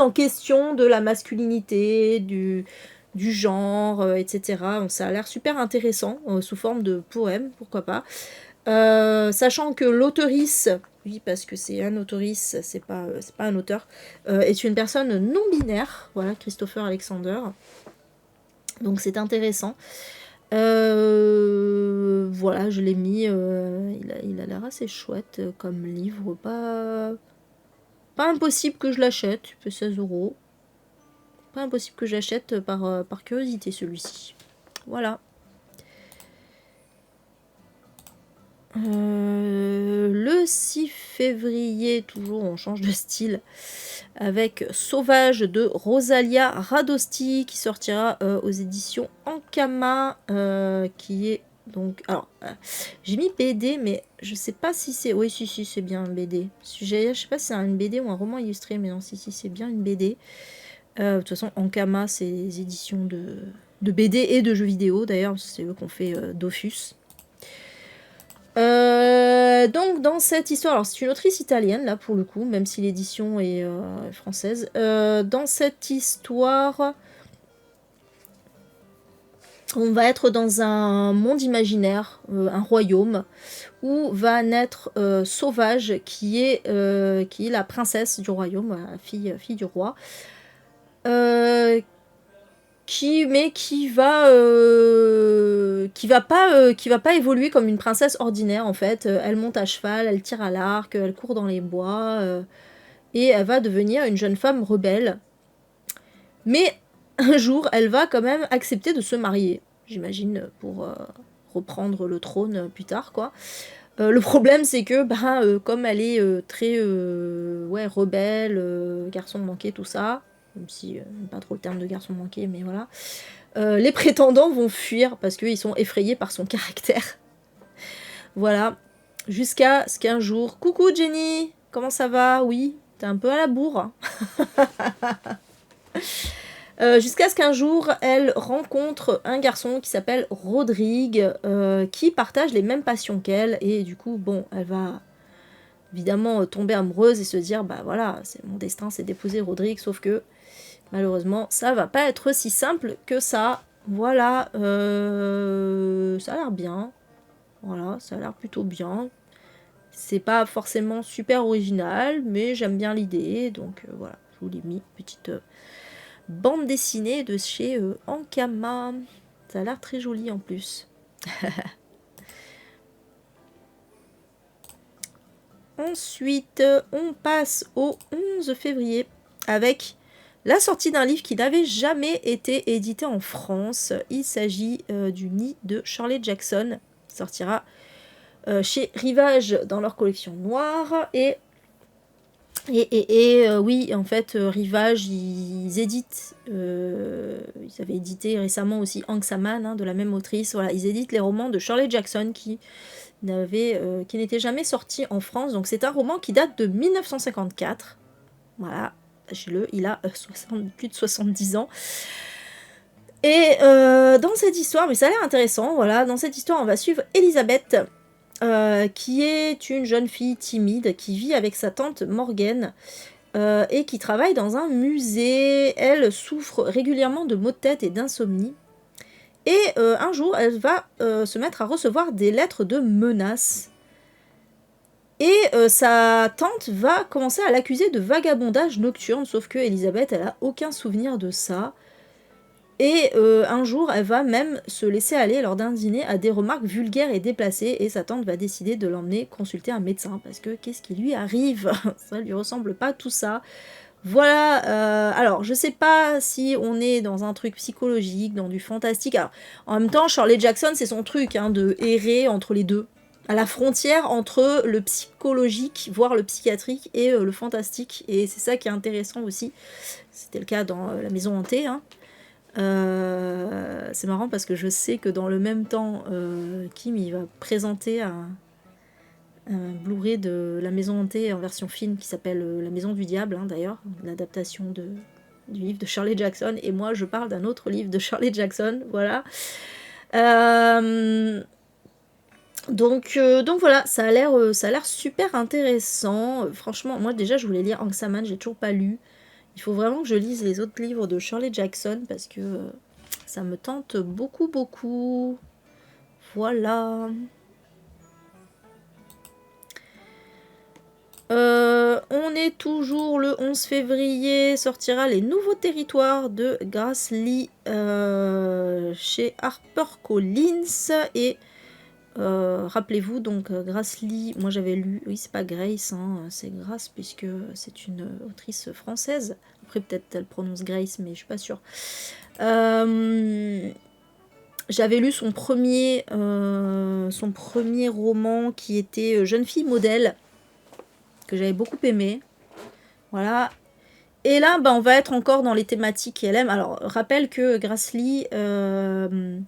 en question de la masculinité, du genre, etc. Donc ça a l'air super intéressant, sous forme de poème, pourquoi pas. Sachant que l'auteurice, oui parce que c'est un auteurice, c'est pas un auteur, est une personne non binaire, voilà, Christopher Alexander. Donc c'est intéressant. Voilà, je l'ai mis, il a l'air assez chouette comme livre, pas impossible que je l'achète, il fait 16 €. Pas impossible que j'achète par curiosité celui-ci. Voilà. Le 6 février, toujours on change de style, avec Sauvage de Rosalia Radosti qui sortira aux éditions Ankama, qui est donc... Alors, j'ai mis BD, mais je sais pas si c'est... Oui, si, c'est bien un BD. Je sais pas si c'est une BD ou un roman illustré, mais non, si, c'est bien une BD. De toute façon, Ankama, c'est les éditions de BD et de jeux vidéo, d'ailleurs, c'est eux qui ont fait Dofus. Donc dans cette histoire, alors c'est une autrice italienne là pour le coup, même si l'édition est française. Dans cette histoire, on va être dans un monde imaginaire, un royaume, où va naître Sauvage, qui est la princesse du royaume, la fille du roi. Qui va pas évoluer comme une princesse ordinaire en fait. Elle monte à cheval, elle tire à l'arc, elle court dans les bois, et elle va devenir une jeune femme rebelle. Mais un jour, elle va quand même accepter de se marier, j'imagine, pour reprendre le trône plus tard, quoi. Le problème, c'est que, comme elle est très rebelle, garçon manqué, tout ça, même si pas trop le terme de garçon manqué, mais voilà, les prétendants vont fuir parce qu'ils sont effrayés par son caractère. Voilà. Jusqu'à ce qu'un jour... Coucou Jenny, comment ça va? Oui, t'es un peu à la bourre. Jusqu'à ce qu'un jour, elle rencontre un garçon qui s'appelle Rodrigue, qui partage les mêmes passions qu'elle, et du coup, bon, elle va évidemment tomber amoureuse et se dire, bah voilà, c'est mon destin, c'est d'épouser Rodrigue, sauf que malheureusement, ça va pas être si simple que ça. Voilà, ça a l'air bien. Voilà, ça a l'air plutôt bien. C'est pas forcément super original, mais j'aime bien l'idée, donc voilà, je vous l'ai mis, petite bande dessinée de chez Ankama. Ça a l'air très joli en plus. Ensuite, on passe au 11 février avec la sortie d'un livre qui n'avait jamais été édité en France. Il s'agit du Nid de Shirley Jackson. Il sortira chez Rivage dans leur collection noire. Et oui, en fait, Rivage, ils éditent. Ils avaient édité récemment aussi Ankh Saman, de la même autrice. Voilà, ils éditent les romans de Shirley Jackson qui qui n'était jamais sorti en France. Donc c'est un roman qui date de 1954. Voilà, sachez-le, il a plus de 70 ans. Et dans cette histoire, mais ça a l'air intéressant, voilà, dans cette histoire, on va suivre Elisabeth, qui est une jeune fille timide qui vit avec sa tante Morgane et qui travaille dans un musée. Elle souffre régulièrement de maux de tête et d'insomnie. Et un jour, elle va se mettre à recevoir des lettres de menaces. Et sa tante va commencer à l'accuser de vagabondage nocturne, sauf que Elisabeth, elle a aucun souvenir de ça. Et un jour, elle va même se laisser aller lors d'un dîner à des remarques vulgaires et déplacées, et sa tante va décider de l'emmener consulter un médecin, parce que qu'est-ce qui lui arrive? Ça lui ressemble pas tout ça. Voilà, alors je sais pas si on est dans un truc psychologique, dans du fantastique. Alors, en même temps, Shirley Jackson, c'est son truc, hein, de errer entre les deux, à la frontière entre le psychologique, voire le psychiatrique, et le fantastique, et c'est ça qui est intéressant aussi. C'était le cas dans La Maison Hantée, hein. C'est marrant parce que je sais que dans le même temps, Kim il va présenter un Blu-ray de La Maison Hantée en version film qui s'appelle La Maison du Diable, hein, d'ailleurs, l'adaptation du livre de Shirley Jackson, et moi je parle d'un autre livre de Shirley Jackson, voilà. Donc voilà, ça a l'air super intéressant. Franchement, moi déjà je voulais lire Hang Saman, j'ai toujours pas lu. Il faut vraiment que je lise les autres livres de Shirley Jackson parce que ça me tente beaucoup, beaucoup. Voilà. On est toujours le 11 février, sortira Les Nouveaux Territoires de Grace Lee chez HarperCollins. Et rappelez-vous, donc Grace Lee, moi j'avais lu, oui c'est pas Grace, hein, c'est Grace puisque c'est une autrice française. Après peut-être elle prononce Grace, mais je suis pas sûre. J'avais lu son premier roman qui était Jeune fille modèle, que j'avais beaucoup aimé. Voilà. Et là, on va être encore dans les thématiques qu'elle aime. Alors, rappelle que Grace Lee, elle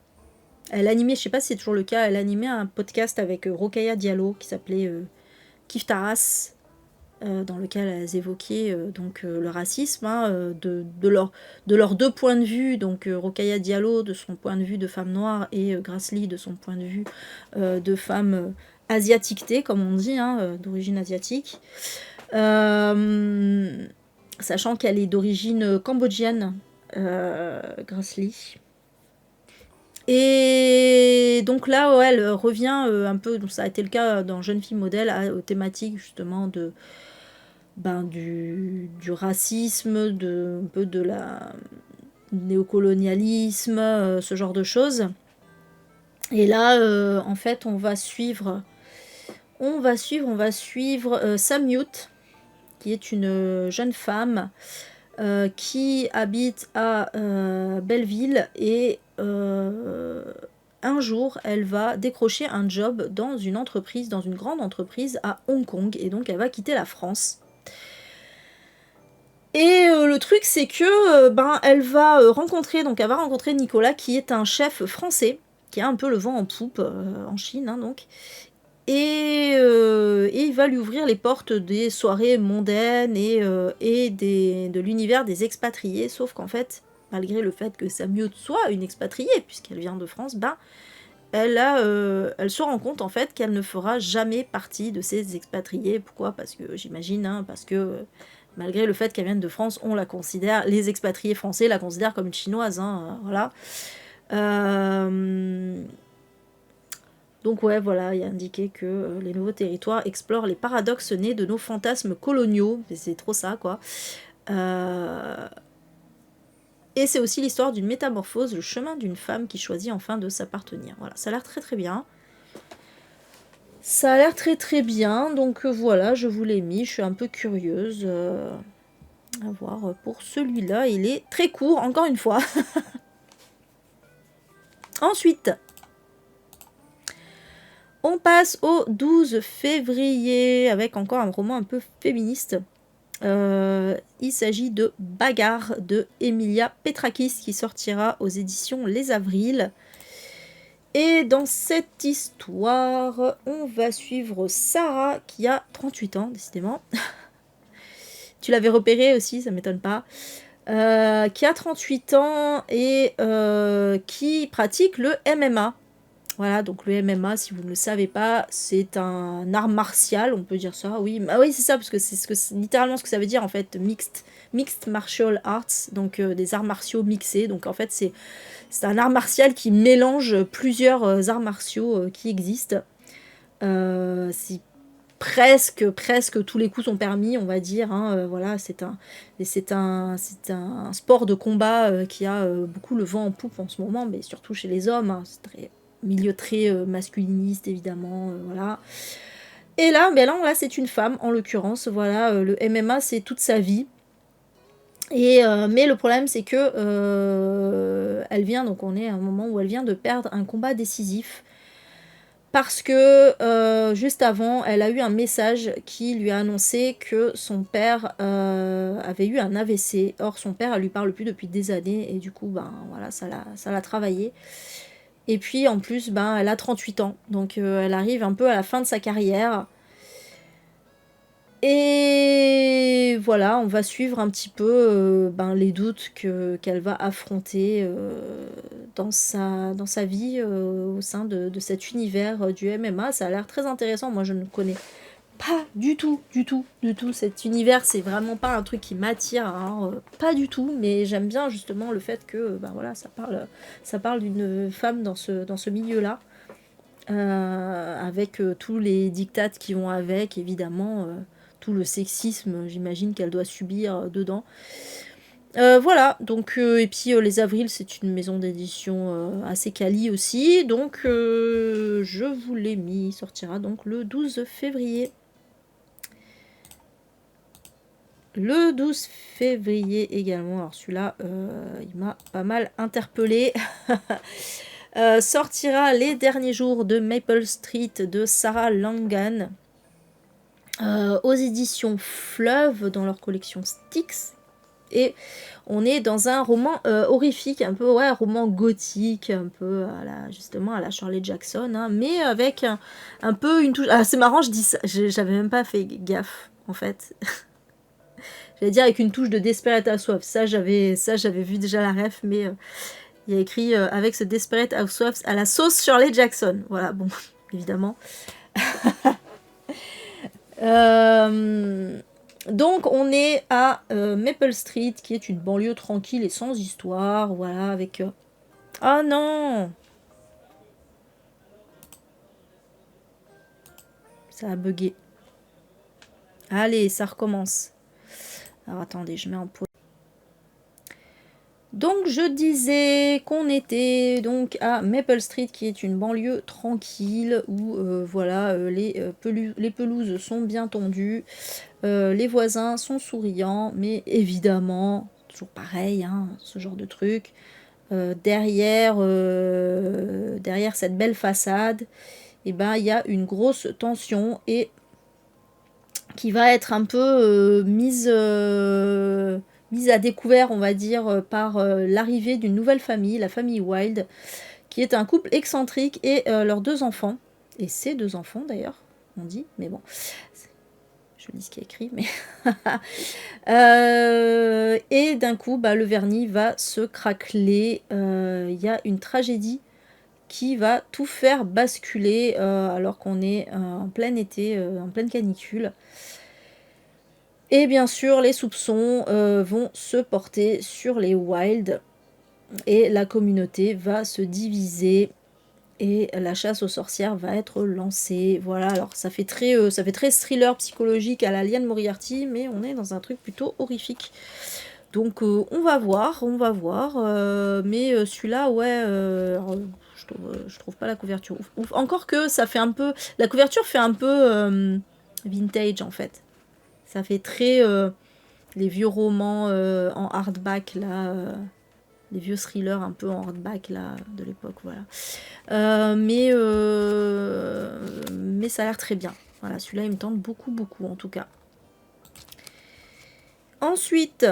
animait, je sais pas si c'est toujours le cas, elle animait un podcast avec Rokhaya Diallo qui s'appelait Kif Taras, dans lequel elles évoquaient donc le racisme, hein, de leurs deux points de vue, donc Rokhaya Diallo de son point de vue de femme noire et Grace Lee de son point de vue de femme asiatiquetée, comme on dit, hein, d'origine asiatique. Sachant qu'elle est d'origine cambodgienne, Grace Lee. Et donc là, ouais, elle revient un peu, donc ça a été le cas dans Jeune fille modèle, aux thématiques justement du racisme, un peu de la néocolonialisme, ce genre de choses. Et là, en fait, on va suivre Samyut, qui est une jeune femme qui habite à Belleville, et un jour elle va décrocher un job dans une grande entreprise à Hong Kong, et donc elle va quitter la France. Et le truc c'est que elle va rencontrer Nicolas, qui est un chef français qui a un peu le vent en poupe en Chine, hein, donc. Et il va lui ouvrir les portes des soirées mondaines et de l'univers des expatriés, sauf qu'en fait, malgré le fait que Samyut soit une expatriée, puisqu'elle vient de France, elle se rend compte en fait qu'elle ne fera jamais partie de ces expatriés. Pourquoi? Parce que j'imagine, hein, parce que malgré le fait qu'elle vienne de France, les expatriés français la considèrent comme une chinoise, hein, voilà. Donc ouais, voilà, il y a indiqué que Les Nouveaux Territoires explorent les paradoxes nés de nos fantasmes coloniaux. C'est trop ça, quoi. Et c'est aussi l'histoire d'une métamorphose, le chemin d'une femme qui choisit enfin de s'appartenir. Voilà, ça a l'air très très bien. Ça a l'air très très bien, donc voilà, je vous l'ai mis. Je suis un peu curieuse à voir pour celui-là. Il est très court, encore une fois. Ensuite... on passe au 12 février avec encore un roman un peu féministe. Il s'agit de Bagarre de Emilia Petrakis qui sortira aux éditions Les Avrils. Et dans cette histoire, on va suivre Sarah qui a 38 ans, décidément. Tu l'avais repéré aussi, ça m'étonne pas. Qui a 38 ans et qui pratique le MMA. Voilà, donc le MMA, si vous ne le savez pas, c'est un art martial, on peut dire ça, oui. Ah oui, c'est ça, parce que c'est littéralement ce que ça veut dire, en fait, mixed martial arts, donc des arts martiaux mixés. Donc en fait, c'est un art martial qui mélange plusieurs arts martiaux qui existent. C'est presque tous les coups sont permis, on va dire. Hein, voilà, c'est un sport de combat qui a beaucoup le vent en poupe en ce moment, mais surtout chez les hommes. Hein, c'est milieu très masculiniste, évidemment. Voilà. Et là, ben là c'est une femme, en l'occurrence. Voilà, le MMA, c'est toute sa vie. Et, mais le problème, c'est que elle vient, donc on est à un moment où elle vient de perdre un combat décisif parce que juste avant, elle a eu un message qui lui a annoncé que son père avait eu un AVC. Or, son père, elle lui parle plus depuis des années, et du coup, ben voilà, ça l'a travaillé. Et puis, en plus, ben, elle a 38 ans, donc elle arrive un peu à la fin de sa carrière. Et voilà, on va suivre un petit peu ben, les doutes qu'elle va affronter dans sa vie au sein de cet univers du MMA. Ça a l'air très intéressant. Moi, je ne connais pas du tout cet univers. C'est vraiment pas un truc qui m'attire, hein, pas du tout. Mais j'aime bien justement le fait que ben, voilà, ça parle d'une femme dans ce milieu-là. Avec tous les dictates qui vont avec, évidemment, tout le sexisme, j'imagine, qu'elle doit subir dedans. Voilà, donc, et puis Les Avrils, c'est une maison d'édition assez quali aussi, donc je vous l'ai mis, il sortira donc le 12 février. Le 12 février également, alors celui-là, il m'a pas mal interpellé. Sortira Les Derniers Jours de Maple Street de Sarah Langan aux éditions Fleuve dans leur collection Styx. Et on est dans un roman horrifique, un peu, ouais, roman gothique, un peu justement à la Shirley Jackson, hein, mais avec un peu une touche. Ah, c'est marrant, je dis ça, j'avais même pas fait gaffe en fait. J'allais dire avec une touche de Desperate Housewives. Ça, j'avais vu déjà la ref, mais il y a écrit avec ce Desperate Housewives à la sauce Shirley Jackson. Voilà, bon, évidemment. Donc on est à Maple Street, qui est une banlieue tranquille et sans histoire, voilà, avec... Ah non! Ça a bugué. Allez, ça recommence. Alors attendez, je mets en pause. Donc je disais qu'on était donc à Maple Street, qui est une banlieue tranquille, où voilà, les pelouses sont bien tendues, les voisins sont souriants, mais évidemment, toujours pareil, hein, ce genre de truc. Derrière cette belle façade, et ben, il y a une grosse tension et qui va être un peu mise à découvert, on va dire, par l'arrivée d'une nouvelle famille, la famille Wilde, qui est un couple excentrique et leurs 2 enfants, et ses 2 enfants d'ailleurs, on dit, mais bon, je lis ce qui est écrit, mais... et d'un coup, bah, le vernis va se craqueler, il y a une tragédie qui va tout faire basculer alors qu'on est en plein été, en pleine canicule. Et bien sûr, les soupçons vont se porter sur les Wilde et la communauté va se diviser et la chasse aux sorcières va être lancée. Voilà, alors ça fait très thriller psychologique à la Liane Moriarty, mais on est dans un truc plutôt horrifique. Donc on va voir, mais celui-là, ouais, je trouve pas la couverture ouf. Encore que ça fait un peu, la couverture fait un peu vintage en fait. Ça fait très les vieux romans en hardback là, les vieux thrillers un peu en hardback là de l'époque, voilà. Mais ça a l'air très bien. Voilà, celui-là il me tente beaucoup en tout cas. Ensuite,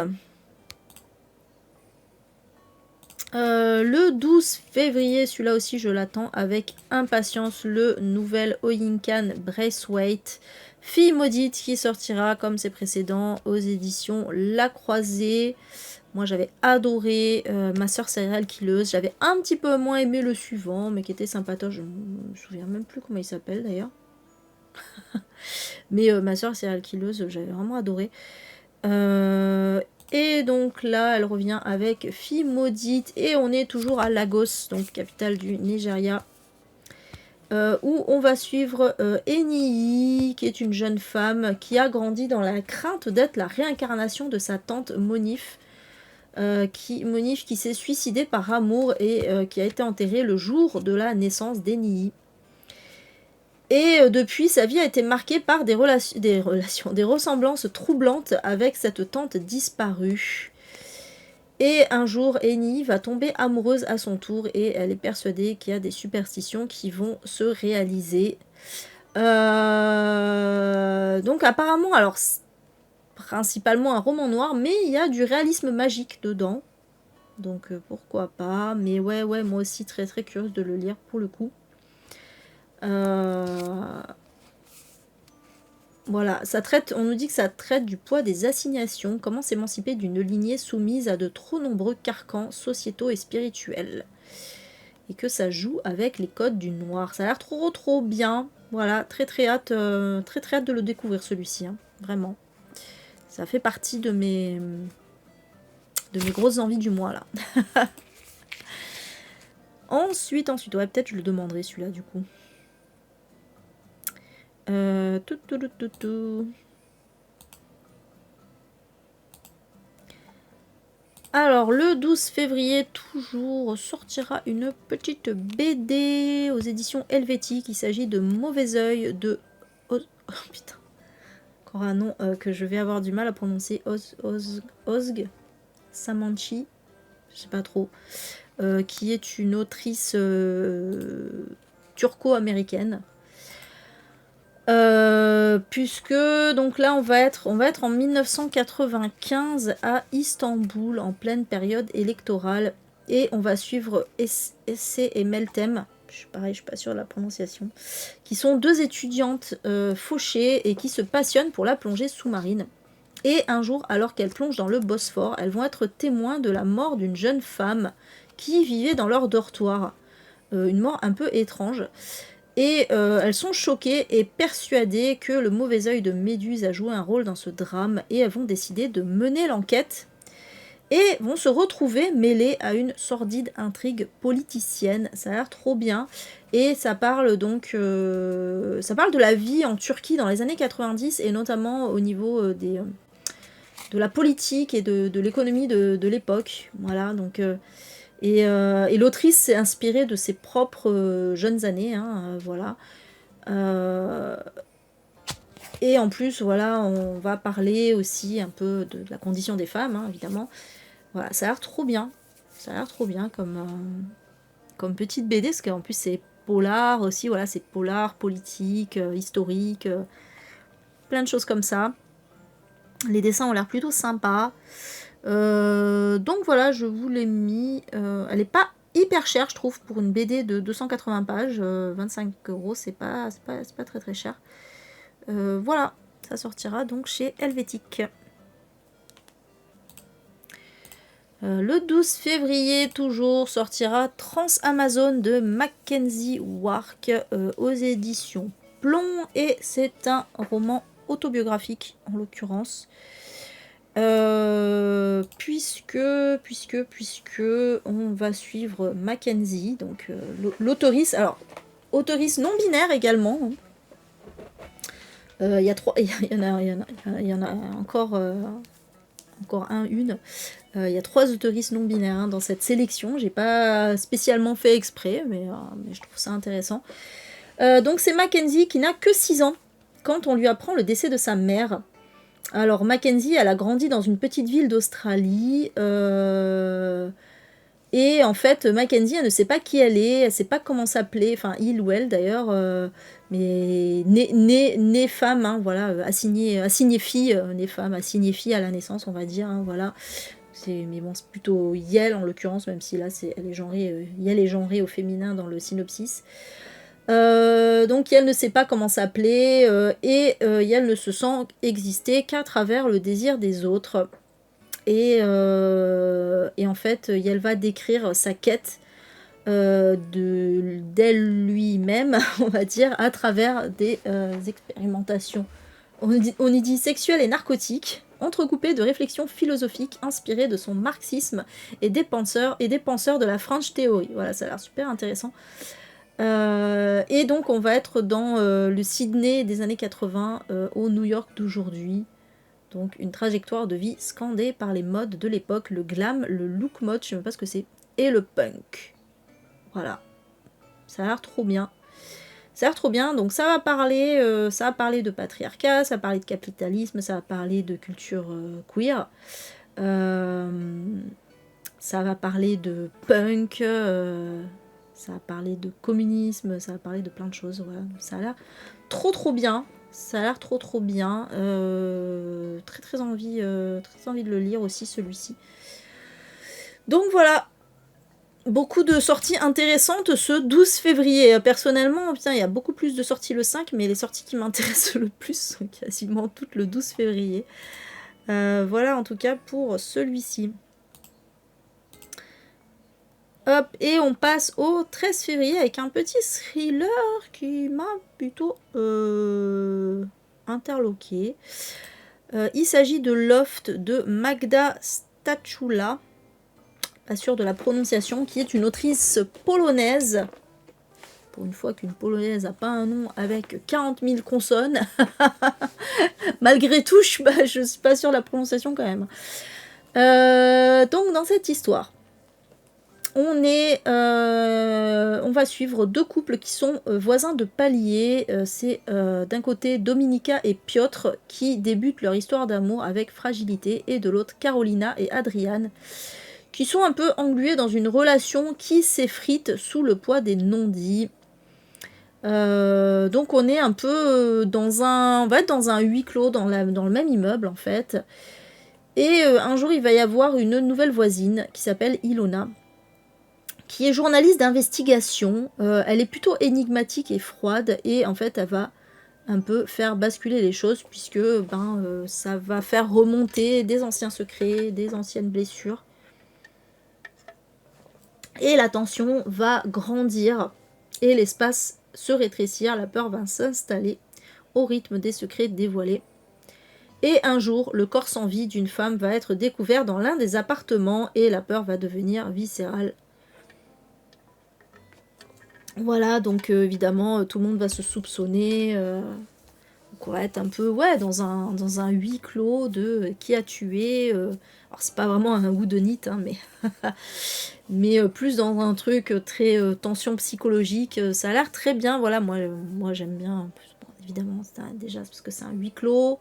Le 12 février, celui-là aussi je l'attends avec impatience, le nouvel Oyinkan Braithwaite, Fille maudite, qui sortira comme ses précédents aux éditions La Croisée. Moi j'avais adoré Ma sœur serial killeuse, j'avais un petit peu moins aimé le suivant, mais qui était sympatoche, je me souviens même plus comment il s'appelle d'ailleurs. Mais Ma sœur serial killeuse, j'avais vraiment adoré. Et donc là, elle revient avec Fille maudite. Et on est toujours à Lagos, donc capitale du Nigeria. Où on va suivre Eniyi, qui est une jeune femme qui a grandi dans la crainte d'être la réincarnation de sa tante Monif. Monif qui s'est suicidée par amour et qui a été enterrée le jour de la naissance d'Eniyi. Et depuis, sa vie a été marquée par des ressemblances troublantes avec cette tante disparue. Et un jour, Eni va tomber amoureuse à son tour et elle est persuadée qu'il y a des superstitions qui vont se réaliser. Donc apparemment, alors principalement un roman noir, mais il y a du réalisme magique dedans. Donc pourquoi pas. Mais ouais, moi aussi très très curieuse de le lire pour le coup. Voilà, ça traite, on nous dit que ça traite du poids des assignations, comment s'émanciper d'une lignée soumise à de trop nombreux carcans sociétaux et spirituels. Et que ça joue avec les codes du noir. Ça a l'air trop bien. Voilà, très hâte de le découvrir celui-ci, hein, vraiment. Ça fait partie de mes grosses envies du mois là. Ensuite, ouais, peut-être je le demanderai celui-là du coup. Alors, le 12 février, toujours, sortira une petite BD aux éditions helvétiques. Il s'agit de Mauvais Oeil de... Oh putain. Encore un nom que je vais avoir du mal à prononcer. Ozg Samanchi. Je sais pas trop. Qui est une autrice turco-américaine. Puisque donc là on va être en 1995 à Istanbul en pleine période électorale et on va suivre Essé et Meltem, je suis pas sûre de la prononciation, qui sont deux étudiantes fauchées et qui se passionnent pour la plongée sous-marine. Et un jour, alors qu'elles plongent dans le Bosphore, elles vont être témoins de la mort d'une jeune femme qui vivait dans leur dortoir. Une mort un peu étrange. Et elles sont choquées et persuadées que le mauvais œil de Méduse a joué un rôle dans ce drame et elles vont décider de mener l'enquête et vont se retrouver mêlées à une sordide intrigue politicienne. Ça a l'air trop bien et ça parle donc ça parle de la vie en Turquie dans les années 90 et notamment au niveau de la politique et de l'économie de l'époque. Voilà, donc... Et l'autrice s'est inspirée de ses propres jeunes années, hein, voilà. Et en plus, voilà, on va parler aussi un peu de la condition des femmes, hein, évidemment. Voilà, ça a l'air trop bien. Ça a l'air trop bien comme petite BD, parce qu'en plus c'est polar aussi, voilà, c'est polar, politique, historique, plein de choses comme ça. Les dessins ont l'air plutôt sympas. Donc voilà, je vous l'ai mis. Elle est pas hyper chère, je trouve, pour une BD de 280 pages. 25 €, c'est pas très cher. Voilà, ça sortira donc chez Helvétique. Le 12 février, toujours, sortira Trans Amazon de Mackenzie Wark aux éditions Plomb. Et c'est un roman autobiographique, en l'occurrence. Puisque on va suivre Mackenzie, donc l'autorice, alors autorice non binaire également. Il y en a encore une. Il y a 3 autoristes non binaires hein, dans cette sélection. J'ai pas spécialement fait exprès, mais je trouve ça intéressant. Donc c'est Mackenzie qui n'a que 6 ans quand on lui apprend le décès de sa mère. Alors Mackenzie, elle a grandi dans une petite ville d'Australie. Et en fait, Mackenzie, elle ne sait pas qui elle est, elle ne sait pas comment s'appeler, enfin il ou elle d'ailleurs, mais née femme, hein, voilà, assignée fille, née femme, assignée fille à la naissance, on va dire, hein, voilà. Mais bon, c'est plutôt Yel en l'occurrence, même si là elle est genrée, Yel est genrée au féminin dans le synopsis. Donc Yel ne sait pas comment s'appeler et Yel ne se sent exister qu'à travers le désir des autres. Et en fait, Yel va décrire sa quête d'elle lui-même, on va dire, à travers des expérimentations. On y dit sexuelles et narcotiques, entrecoupées de réflexions philosophiques inspirées de son marxisme et des penseurs de la French Theory. Voilà, ça a l'air super intéressant. Et donc on va être dans le Sydney des années 80 au New York d'aujourd'hui. Donc une trajectoire de vie scandée par les modes de l'époque, le glam, le look mode, je sais même pas ce que c'est, et le punk. Voilà. Ça a l'air trop bien. Ça a l'air trop bien, donc ça va parler de patriarcat, ça va parler de capitalisme, ça va parler de culture queer, ça va parler de punk, ça va parler de communisme, ça va parler de plein de choses. Voilà. Ça a l'air trop bien. Ça a l'air trop bien. Très envie de le lire aussi, celui-ci. Donc voilà. Beaucoup de sorties intéressantes ce 12 février. Personnellement, putain, il y a beaucoup plus de sorties le 5, mais les sorties qui m'intéressent le plus sont quasiment toutes le 12 février. Voilà en tout cas pour celui-ci. Hop, et on passe au 13 février avec un petit thriller qui m'a plutôt interloqué. Il s'agit de Loft de Magda Stachula, pas sûre de la prononciation, qui est une autrice polonaise. Pour une fois qu'une polonaise n'a pas un nom avec 40 000 consonnes. Malgré tout, je suis pas sûre de la prononciation quand même. Donc dans cette histoire, on va suivre deux couples qui sont voisins de palier. C'est d'un côté Dominika et Piotr qui débutent leur histoire d'amour avec fragilité, et de l'autre Carolina et Adrian qui sont un peu englués dans une relation qui s'effrite sous le poids des non-dits. Donc on est un peu on va être dans un huis clos dans le même immeuble en fait. Et un jour il va y avoir une nouvelle voisine qui s'appelle Ilona, qui est journaliste d'investigation. Elle est plutôt énigmatique et froide, et en fait elle va un peu faire basculer les choses, puisque ça va faire remonter des anciens secrets, des anciennes blessures. Et la tension va grandir et l'espace se rétrécir, la peur va s'installer au rythme des secrets dévoilés. Et un jour, le corps sans vie d'une femme va être découvert dans l'un des appartements et la peur va devenir viscérale. Voilà, donc évidemment, tout le monde va se soupçonner. Donc on va être un peu dans un huis clos de qui a tué. Alors c'est pas vraiment un whodunit, hein, mais plus dans un truc très tension psychologique. Ça a l'air très bien. Voilà, moi j'aime bien. Bon, évidemment, déjà parce que c'est un huis clos.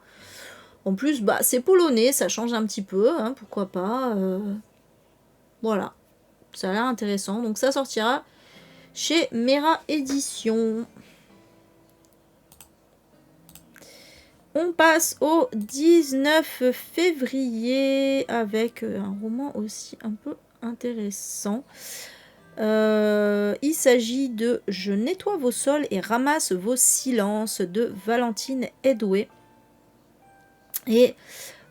En plus, c'est polonais, ça change un petit peu, hein, pourquoi pas. Voilà, ça a l'air intéressant. Donc ça sortira chez Mera Édition. On passe au 19 février avec un roman aussi un peu intéressant. Il s'agit de « Je nettoie vos sols et ramasse vos silences » de Valentine Edway. Et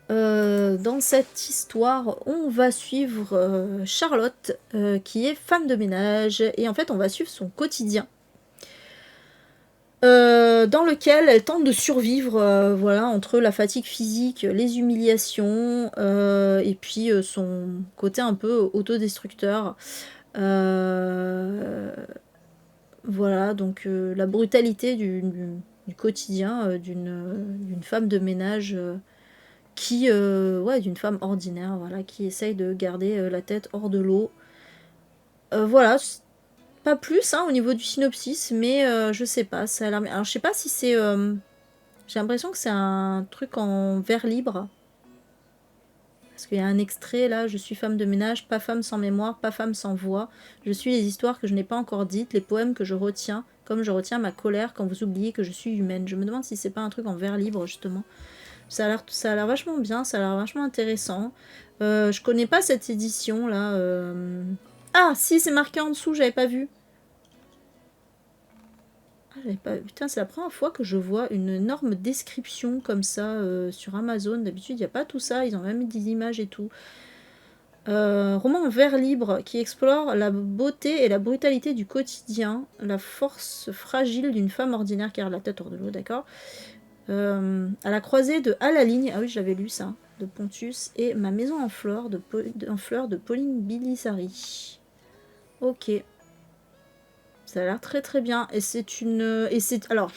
dans cette histoire, on va suivre Charlotte, qui est femme de ménage, et en fait on va suivre son quotidien. Dans lequel elle tente de survivre entre la fatigue physique, les humiliations et puis son côté un peu autodestructeur. Voilà, donc la brutalité du quotidien d'une femme de ménage d'une femme ordinaire, voilà, qui essaye de garder la tête hors de l'eau. Voilà, pas plus au niveau du synopsis, mais je sais pas, ça a l'air... Alors je sais pas si c'est... J'ai l'impression que c'est un truc en vers libre. Parce qu'il y a un extrait là, « Je suis femme de ménage, pas femme sans mémoire, pas femme sans voix. Je suis les histoires que je n'ai pas encore dites, les poèmes que je retiens, comme je retiens ma colère quand vous oubliez que je suis humaine. » Je me demande si c'est pas un truc en vers libre justement. Ça a l'air vachement bien, ça a l'air vachement intéressant. Je connais pas cette édition là. Ah si, c'est marqué en dessous, j'avais pas vu. Ah, putain, c'est la première fois que je vois une énorme description comme ça sur Amazon. D'habitude, il n'y a pas tout ça, ils ont même mis des images et tout. Roman en vers libre qui explore la beauté et la brutalité du quotidien, la force fragile d'une femme ordinaire qui a la tête hors de l'eau, d'accord. À la croisée de À la ligne, ah oui, j'avais lu ça, de Pontus, et Ma maison en fleurs de Pauline Bilisari. Ok. Ça a l'air très très bien. Et c'est une. Et c'est. Alors.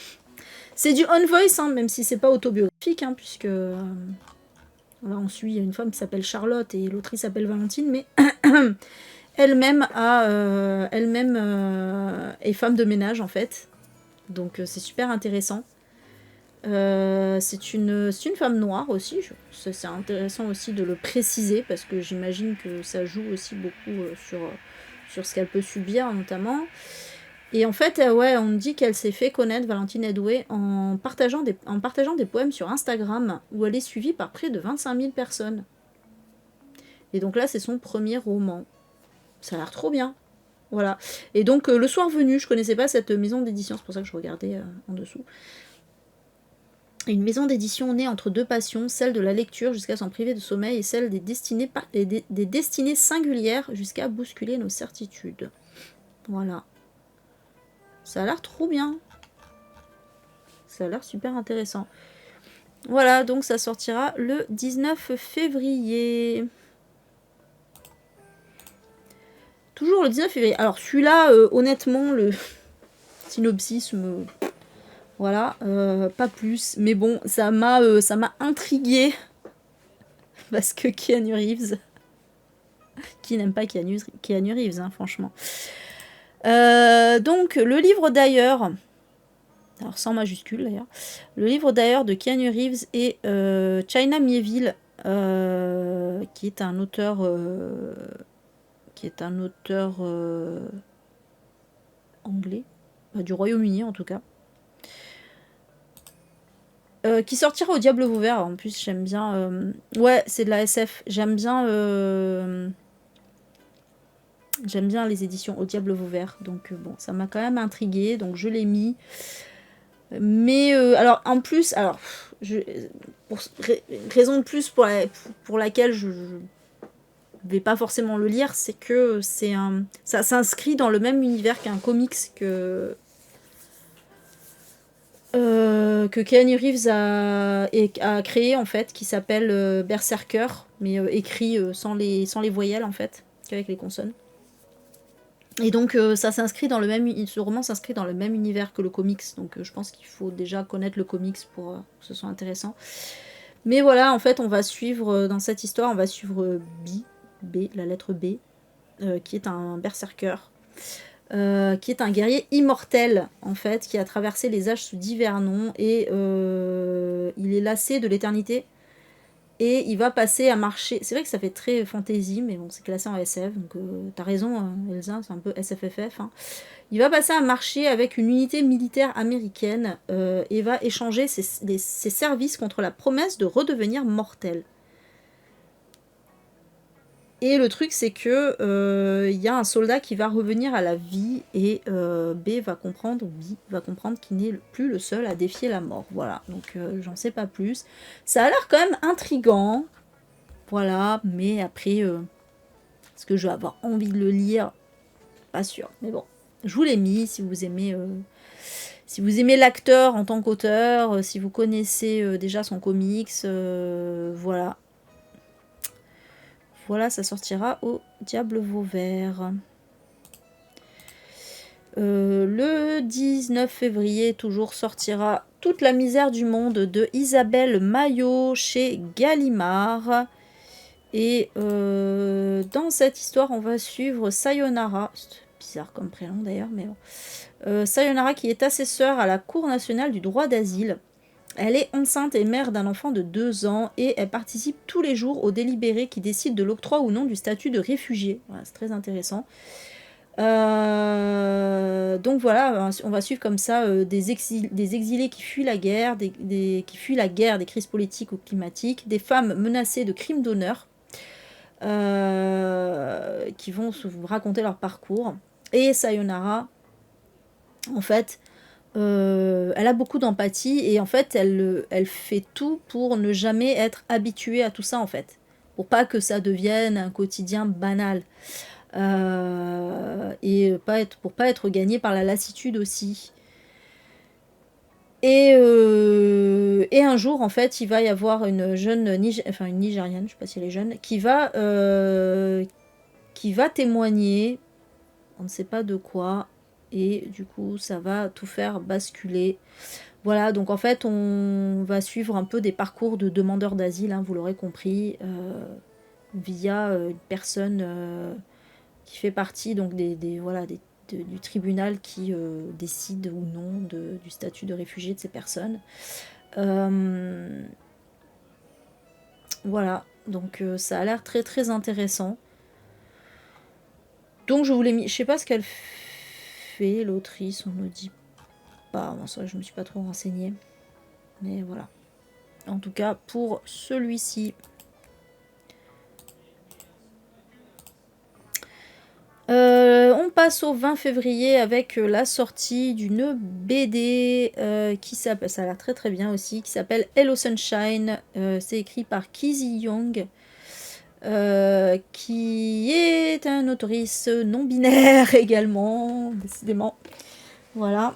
C'est du on voice, hein, même si c'est pas autobiographique, hein, puisque. Là, on suit une femme qui s'appelle Charlotte et l'autrice s'appelle Valentine, mais elle-même est femme de ménage en fait. Donc c'est super intéressant. C'est une femme noire aussi. C'est intéressant aussi de le préciser parce que j'imagine que ça joue aussi beaucoup sur ce qu'elle peut subir notamment. Et en fait, ouais, on dit qu'elle s'est fait connaître, Valentine Edoué, en partageant des poèmes sur Instagram, où elle est suivie par près de 25 000 personnes. Et donc là, c'est son premier roman. Ça a l'air trop bien. Voilà. Et donc, le soir venu, je connaissais pas cette maison d'édition, c'est pour ça que je regardais en dessous. Une maison d'édition née entre deux passions, celle de la lecture jusqu'à s'en priver de sommeil et celle des destinées singulières jusqu'à bousculer nos certitudes. Voilà. Ça a l'air trop bien. Ça a l'air super intéressant. Voilà, donc ça sortira le 19 février. Toujours le 19 février. Alors celui-là, honnêtement, le synopsis me... Voilà, pas plus. Mais bon, ça m'a intrigué. Parce que Keanu Reeves... Qui n'aime pas Keanu Reeves, hein, franchement. Donc, le livre d'ailleurs... Alors, sans majuscule d'ailleurs. Le livre d'ailleurs de Keanu Reeves et China Miéville, qui est un auteur... anglais, du Royaume-Uni en tout cas, qui sortira au Diable Vauvert. En plus, j'aime bien. Ouais, c'est de la SF. J'aime bien les éditions au Diable Vauvert. Donc bon, ça m'a quand même intriguée. Donc je l'ai mis. Mais alors en plus, raison de plus pour laquelle je vais pas forcément le lire, c'est que ça s'inscrit dans le même univers qu'un comics que Keanu Reeves a créé en fait, qui s'appelle Berserker, mais écrit sans les voyelles en fait, qu'avec les consonnes. Et donc ça s'inscrit dans le même, ce roman s'inscrit dans le même univers que le comics, donc je pense qu'il faut déjà connaître le comics pour que ce soit intéressant. Mais voilà, en fait, on va suivre dans cette histoire, on va suivre B, la lettre B, qui est un berserker, qui est un guerrier immortel, en fait, qui a traversé les âges sous divers noms, et il est lassé de l'éternité, et il va passer à marcher. C'est vrai que ça fait très fantasy, mais bon, c'est classé en SF, donc t'as raison, Elsa, c'est un peu SFFF. Hein. Il va passer à marcher avec une unité militaire américaine et va échanger ses services contre la promesse de redevenir mortel. Et le truc, c'est que y a un soldat qui va revenir à la vie et B va comprendre qu'il n'est plus le seul à défier la mort. Voilà, donc j'en sais pas plus. Ça a l'air quand même intriguant. Voilà, mais après, est-ce que je vais avoir envie de le lire? Pas sûr, mais bon. Je vous l'ai mis si vous aimez... si vous aimez l'acteur en tant qu'auteur, si vous connaissez déjà son comics, voilà. Voilà, ça sortira au Diable Vauvert. Le 19 février, toujours sortira Toute la misère du monde de Isabelle Maillot chez Gallimard. Et dans cette histoire, on va suivre Sayonara. C'est bizarre comme prénom d'ailleurs, mais bon. Sayonara qui est assesseure à la Cour nationale du droit d'asile. Elle est enceinte et mère d'un enfant de 2 ans et elle participe tous les jours au délibéré qui décide de l'octroi ou non du statut de réfugié. Voilà, c'est très intéressant. Donc voilà, on va suivre comme ça des exilés qui fuient la guerre, qui fuient la guerre, des crises politiques ou climatiques, des femmes menacées de crimes d'honneur, qui vont vous raconter leur parcours. Et Sayonara, en fait, elle a beaucoup d'empathie et en fait, elle fait tout pour ne jamais être habituée à tout ça, en fait. Pour pas que ça devienne un quotidien banal. Et pour pas être gagné par la lassitude aussi. Et un jour, en fait, il va y avoir une jeune, une Nigériane, je sais pas si elle est jeune, qui va témoigner, on ne sait pas de quoi, et du coup, ça va tout faire basculer. Voilà, donc en fait, on va suivre un peu des parcours de demandeurs d'asile, hein, vous l'aurez compris, via une personne qui fait partie donc du tribunal qui décide ou non du statut de réfugié de ces personnes. Voilà, donc ça a l'air très très intéressant. Donc je vous l'ai mis, je sais pas ce qu'elle fait, l'autrice, on ne dit pas, bon, ça je me suis pas trop renseignée, mais voilà. En tout cas pour celui-ci. On passe au 20 février avec la sortie d'une BD qui s'appelle, ça a l'air très très bien aussi, qui s'appelle Hello Sunshine. C'est écrit par Kizzy Young, qui est un autrice non binaire également, décidément. Voilà.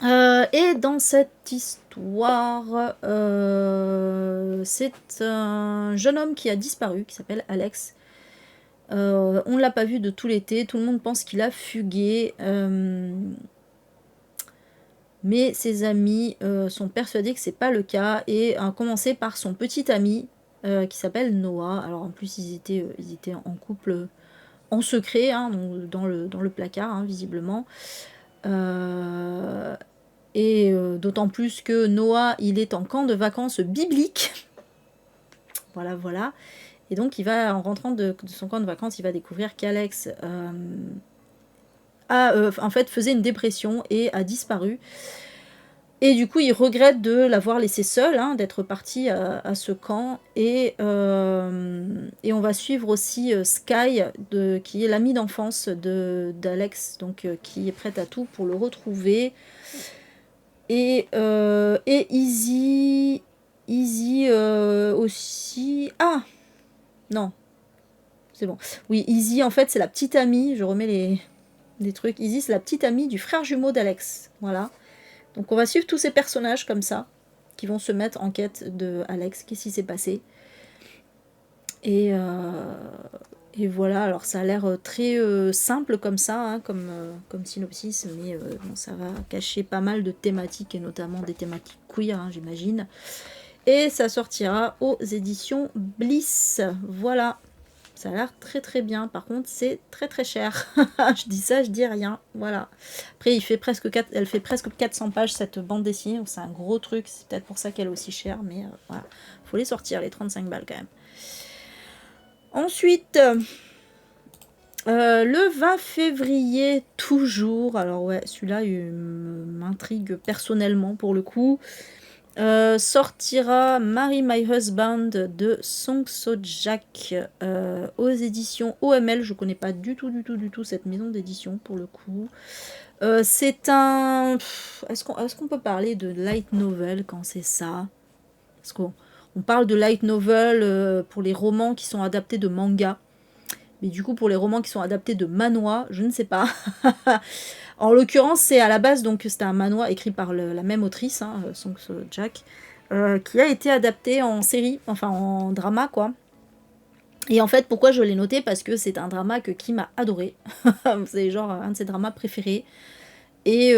Et dans cette histoire, c'est un jeune homme qui a disparu, qui s'appelle Alex. On ne l'a pas vu de tout l'été, tout le monde pense qu'il a fugué, mais ses amis sont persuadés que c'est pas le cas, et à commencer par son petit ami qui s'appelle Noah. Alors en plus ils étaient en couple en secret, hein, dans le placard, hein, visiblement. D'autant plus que Noah, il est en camp de vacances biblique. Voilà, voilà. Et donc, en rentrant de son camp de vacances, il va découvrir qu'Alex en fait, faisait une dépression et a disparu. Et du coup, il regrette de l'avoir laissé seul, hein, d'être parti à ce camp. Et on va suivre aussi Sky, qui est l'ami d'enfance d'Alex, donc qui est prête à tout pour le retrouver. Et Izzy aussi. Ah non, c'est bon. Oui, Izzy, en fait, c'est la petite amie. Je remets les trucs. Izzy, c'est la petite amie du frère jumeau d'Alex. Voilà. Donc, on va suivre tous ces personnages comme ça, qui vont se mettre en quête de Alex. Qu'est-ce qui s'est passé? Et voilà. Alors, ça a l'air très simple comme ça, hein, comme synopsis, mais bon, ça va cacher pas mal de thématiques, et notamment des thématiques queer, hein, j'imagine. Et ça sortira aux éditions Bliss. Voilà. Ça a l'air très très bien. Par contre, c'est très très cher. Je dis ça, je dis rien. Voilà. Après, elle fait presque 400 pages, cette bande dessinée. C'est un gros truc. C'est peut-être pour ça qu'elle est aussi chère. Mais voilà. Faut les sortir, les 35 balles quand même. Ensuite, le 20 février, toujours. Alors ouais, celui-là, il m'intrigue personnellement pour le coup. Sortira Marry My Husband de Song So-Jack aux éditions OML. Je connais pas du tout cette maison d'édition pour le coup. C'est un... Est-ce qu'on peut parler de light novel quand c'est ça? Est-ce qu'on parle de light novel pour les romans qui sont adaptés de manga? Mais du coup, pour les romans qui sont adaptés de manhwa, je ne sais pas. En l'occurrence, c'est à la base, donc c'était un manhwa écrit par la même autrice, hein, Song So-Jack, qui a été adapté en série, enfin en drama, quoi. Et en fait, pourquoi je l'ai noté? Parce que c'est un drama que Kim a adoré. C'est genre un de ses dramas préférés. Et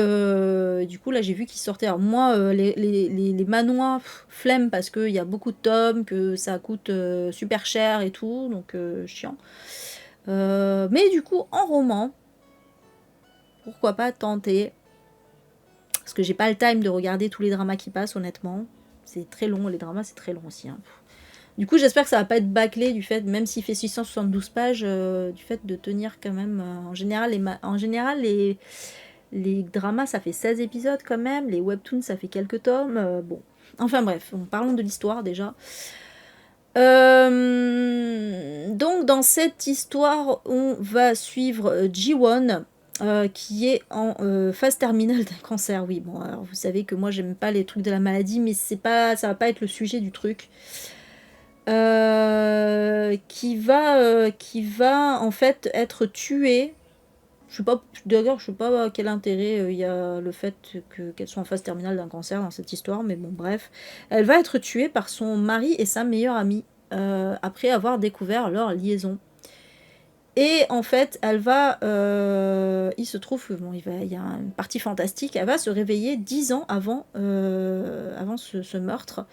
du coup, là, j'ai vu qu'il sortait. Alors moi, les manhwa, flemme, parce qu'il y a beaucoup de tomes, que ça coûte super cher et tout, donc chiant. Mais du coup, en roman, pourquoi pas tenter? Parce que j'ai pas le time de regarder tous les dramas qui passent, honnêtement. C'est très long, les dramas, c'est très long aussi. Hein. Du coup, j'espère que ça va pas être bâclé du fait, même s'il fait 672 pages, du fait de tenir quand même. En général, les dramas, ça fait 16 épisodes quand même. Les webtoons, ça fait quelques tomes. Bon. Enfin bref, parlons de l'histoire déjà. Donc dans cette histoire, on va suivre Ji-won, qui est en phase terminale d'un cancer. Oui, bon, alors vous savez que moi j'aime pas les trucs de la maladie, mais c'est pas, ça va pas être le sujet du truc. Qui va en fait être tué. Je sais pas, d'ailleurs, je sais pas quel intérêt il y a le fait qu'elle soit en phase terminale d'un cancer dans cette histoire, mais bon, bref. Elle va être tuée par son mari et sa meilleure amie après avoir découvert leur liaison. Et en fait, elle va. Il se trouve que bon, il y a une partie fantastique. Elle va se réveiller 10 ans avant ce meurtre.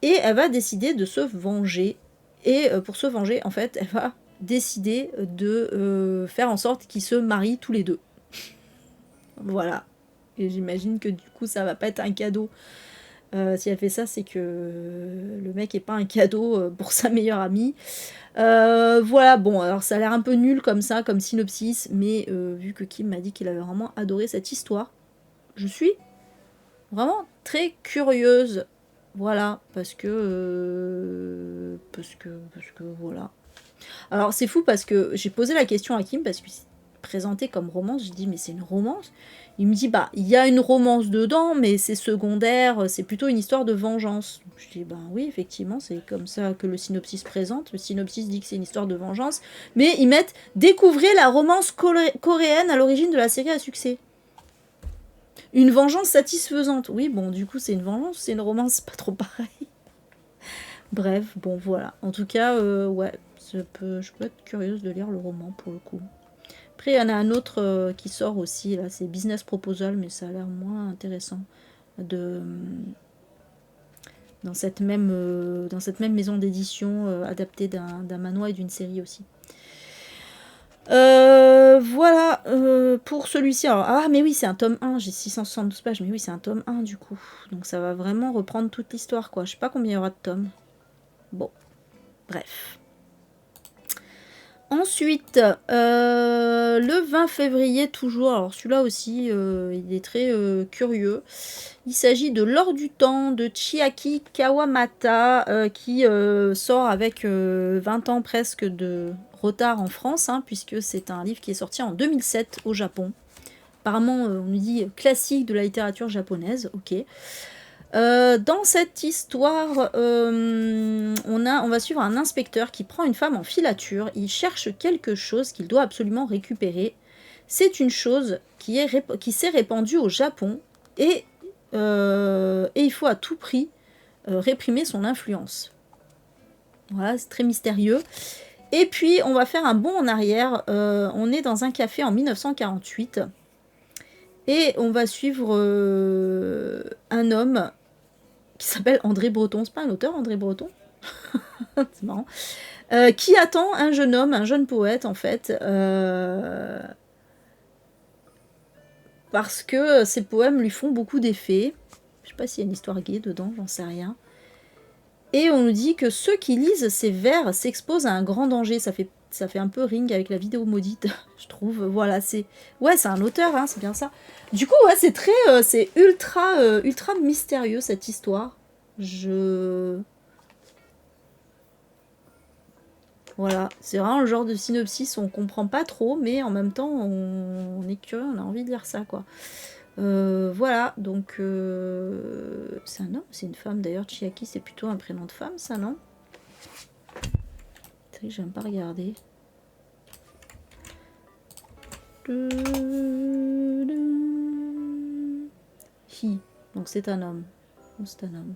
Et elle va décider de se venger. Et pour se venger, en fait, elle va décider de faire en sorte qu'ils se marient tous les deux. Voilà. Et j'imagine que du coup, ça va pas être un cadeau. Si elle fait ça, c'est que le mec est pas un cadeau pour sa meilleure amie. Voilà, bon, alors ça a l'air un peu nul comme ça, comme synopsis, mais vu que Kim m'a dit qu'il avait vraiment adoré cette histoire, je suis vraiment très curieuse. Voilà, parce que voilà. Alors c'est fou parce que j'ai posé la question à Kim parce que c'est présenté comme romance. J'ai dit mais c'est une romance. Il me dit bah il y a une romance dedans mais c'est secondaire, c'est plutôt une histoire de vengeance. Je dis bah oui effectivement c'est comme ça que le synopsis présente. Le synopsis dit que c'est une histoire de vengeance, mais ils mettent découvrez la romance coréenne à l'origine de la série à succès. Une vengeance satisfaisante. Oui bon du coup c'est une vengeance, c'est une romance, pas trop pareil. Bref, bon voilà. En tout cas, ouais, je peux être curieuse de lire le roman pour le coup. Après, il y en a un autre qui sort aussi, là, c'est Business Proposal, mais ça a l'air moins intéressant. Dans cette même maison d'édition adaptée d'un manoir et d'une série aussi. Voilà pour celui-ci. Alors, ah, mais oui, c'est un tome 1, j'ai 672 pages, mais oui, c'est un tome 1 du coup. Donc ça va vraiment reprendre toute l'histoire, quoi. Je sais pas combien il y aura de tomes. Bon, bref. Ensuite, le 20 février toujours, alors celui-là aussi, il est très curieux. Il s'agit de L'Or du Temps de Chiaki Kawamata, qui sort avec 20 ans presque de retard en France, hein, puisque c'est un livre qui est sorti en 2007 au Japon. Apparemment, on nous dit classique de la littérature japonaise, ok. Dans cette histoire, on va suivre un inspecteur qui prend une femme en filature. Il cherche quelque chose qu'il doit absolument récupérer. C'est une chose qui s'est répandue au Japon et il faut à tout prix réprimer son influence. Voilà, c'est très mystérieux. Et puis, on va faire un bond en arrière. On est dans un café en 1948. Et on va suivre un homme qui s'appelle André Breton. C'est pas un auteur, André Breton? C'est marrant. Qui attend un jeune homme, un jeune poète, en fait, parce que ses poèmes lui font beaucoup d'effet. Je sais pas s'il y a une histoire gay dedans, j'en sais rien. Et on nous dit que ceux qui lisent ces vers s'exposent à un grand danger. Ça fait un peu ring avec la vidéo maudite, je trouve. Voilà, c'est un auteur, hein, c'est bien ça. Du coup, ouais, c'est ultra mystérieux cette histoire. Voilà, c'est vraiment le genre de synopsis où on comprend pas trop, mais en même temps, on est curieux, on a envie de lire ça, quoi. Voilà, donc c'est un homme, c'est une femme d'ailleurs. Chiaki, c'est plutôt un prénom de femme, ça, non? C'est vrai que j'aime pas regarder. Hi, donc c'est un homme. C'est un homme.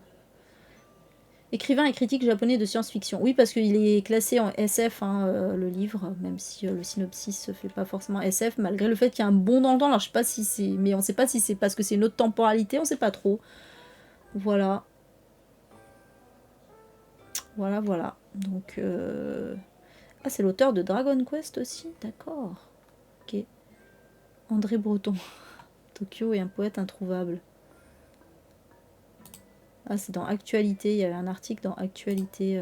Écrivain et critique japonais de science-fiction. Oui, parce qu'il est classé en SF, hein, le livre, même si le synopsis ne fait pas forcément SF, malgré le fait qu'il y a un bond dans le temps. Alors, je sais pas si c'est... Mais on sait pas si c'est parce que c'est une autre temporalité, on sait pas trop. Voilà. Voilà, voilà. Donc... Ah, c'est l'auteur de Dragon Quest aussi? D'accord. Ok. André Breton. Tokyo est un poète introuvable. Ah, c'est dans Actualité. Il y avait un article dans Actualité...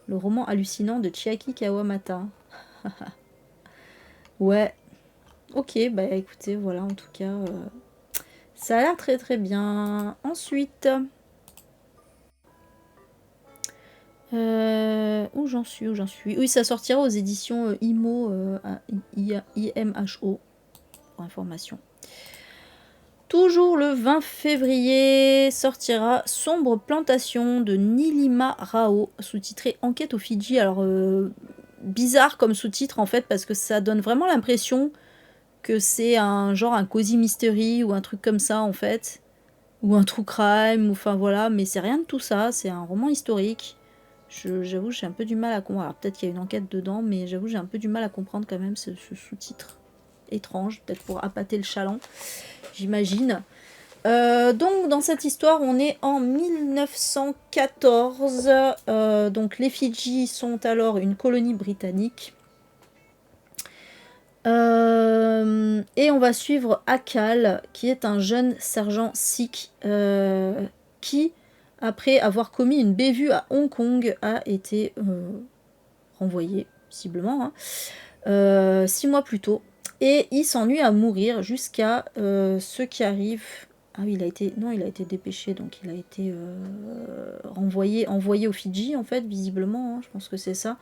Le roman hallucinant de Chiaki Kawamata. Ouais. Ok, bah écoutez, voilà, en tout cas, ça a l'air très très bien. Ensuite, où j'en suis, où j'en suis. Oui, ça sortira aux éditions IMO, IMHO, pour information. Toujours le 20 février sortira Sombre Plantation de Nilima Rao, sous-titré Enquête aux Fidji. Alors, bizarre comme sous-titre en fait, parce que ça donne vraiment l'impression que c'est un genre un cozy mystery ou un truc comme ça en fait, ou un true crime, ou enfin voilà, mais c'est rien de tout ça, c'est un roman historique. J'avoue, j'ai un peu du mal à comprendre. Alors peut-être qu'il y a une enquête dedans, mais j'avoue, j'ai un peu du mal à comprendre quand même ce sous-titre étrange, peut-être pour appâter le chaland, j'imagine. Donc dans cette histoire, on est en 1914. Donc les Fidji sont alors une colonie britannique. Et on va suivre Akal, qui est un jeune sergent sikh qui, après avoir commis une bévue à Hong Kong, a été renvoyé, visiblement, 6 mois plus tôt. Et il s'ennuie à mourir jusqu'à ce qui arrive. Ah oui, il a été dépêché, donc il a été envoyé aux Fidji, en fait, visiblement, je pense que c'est ça.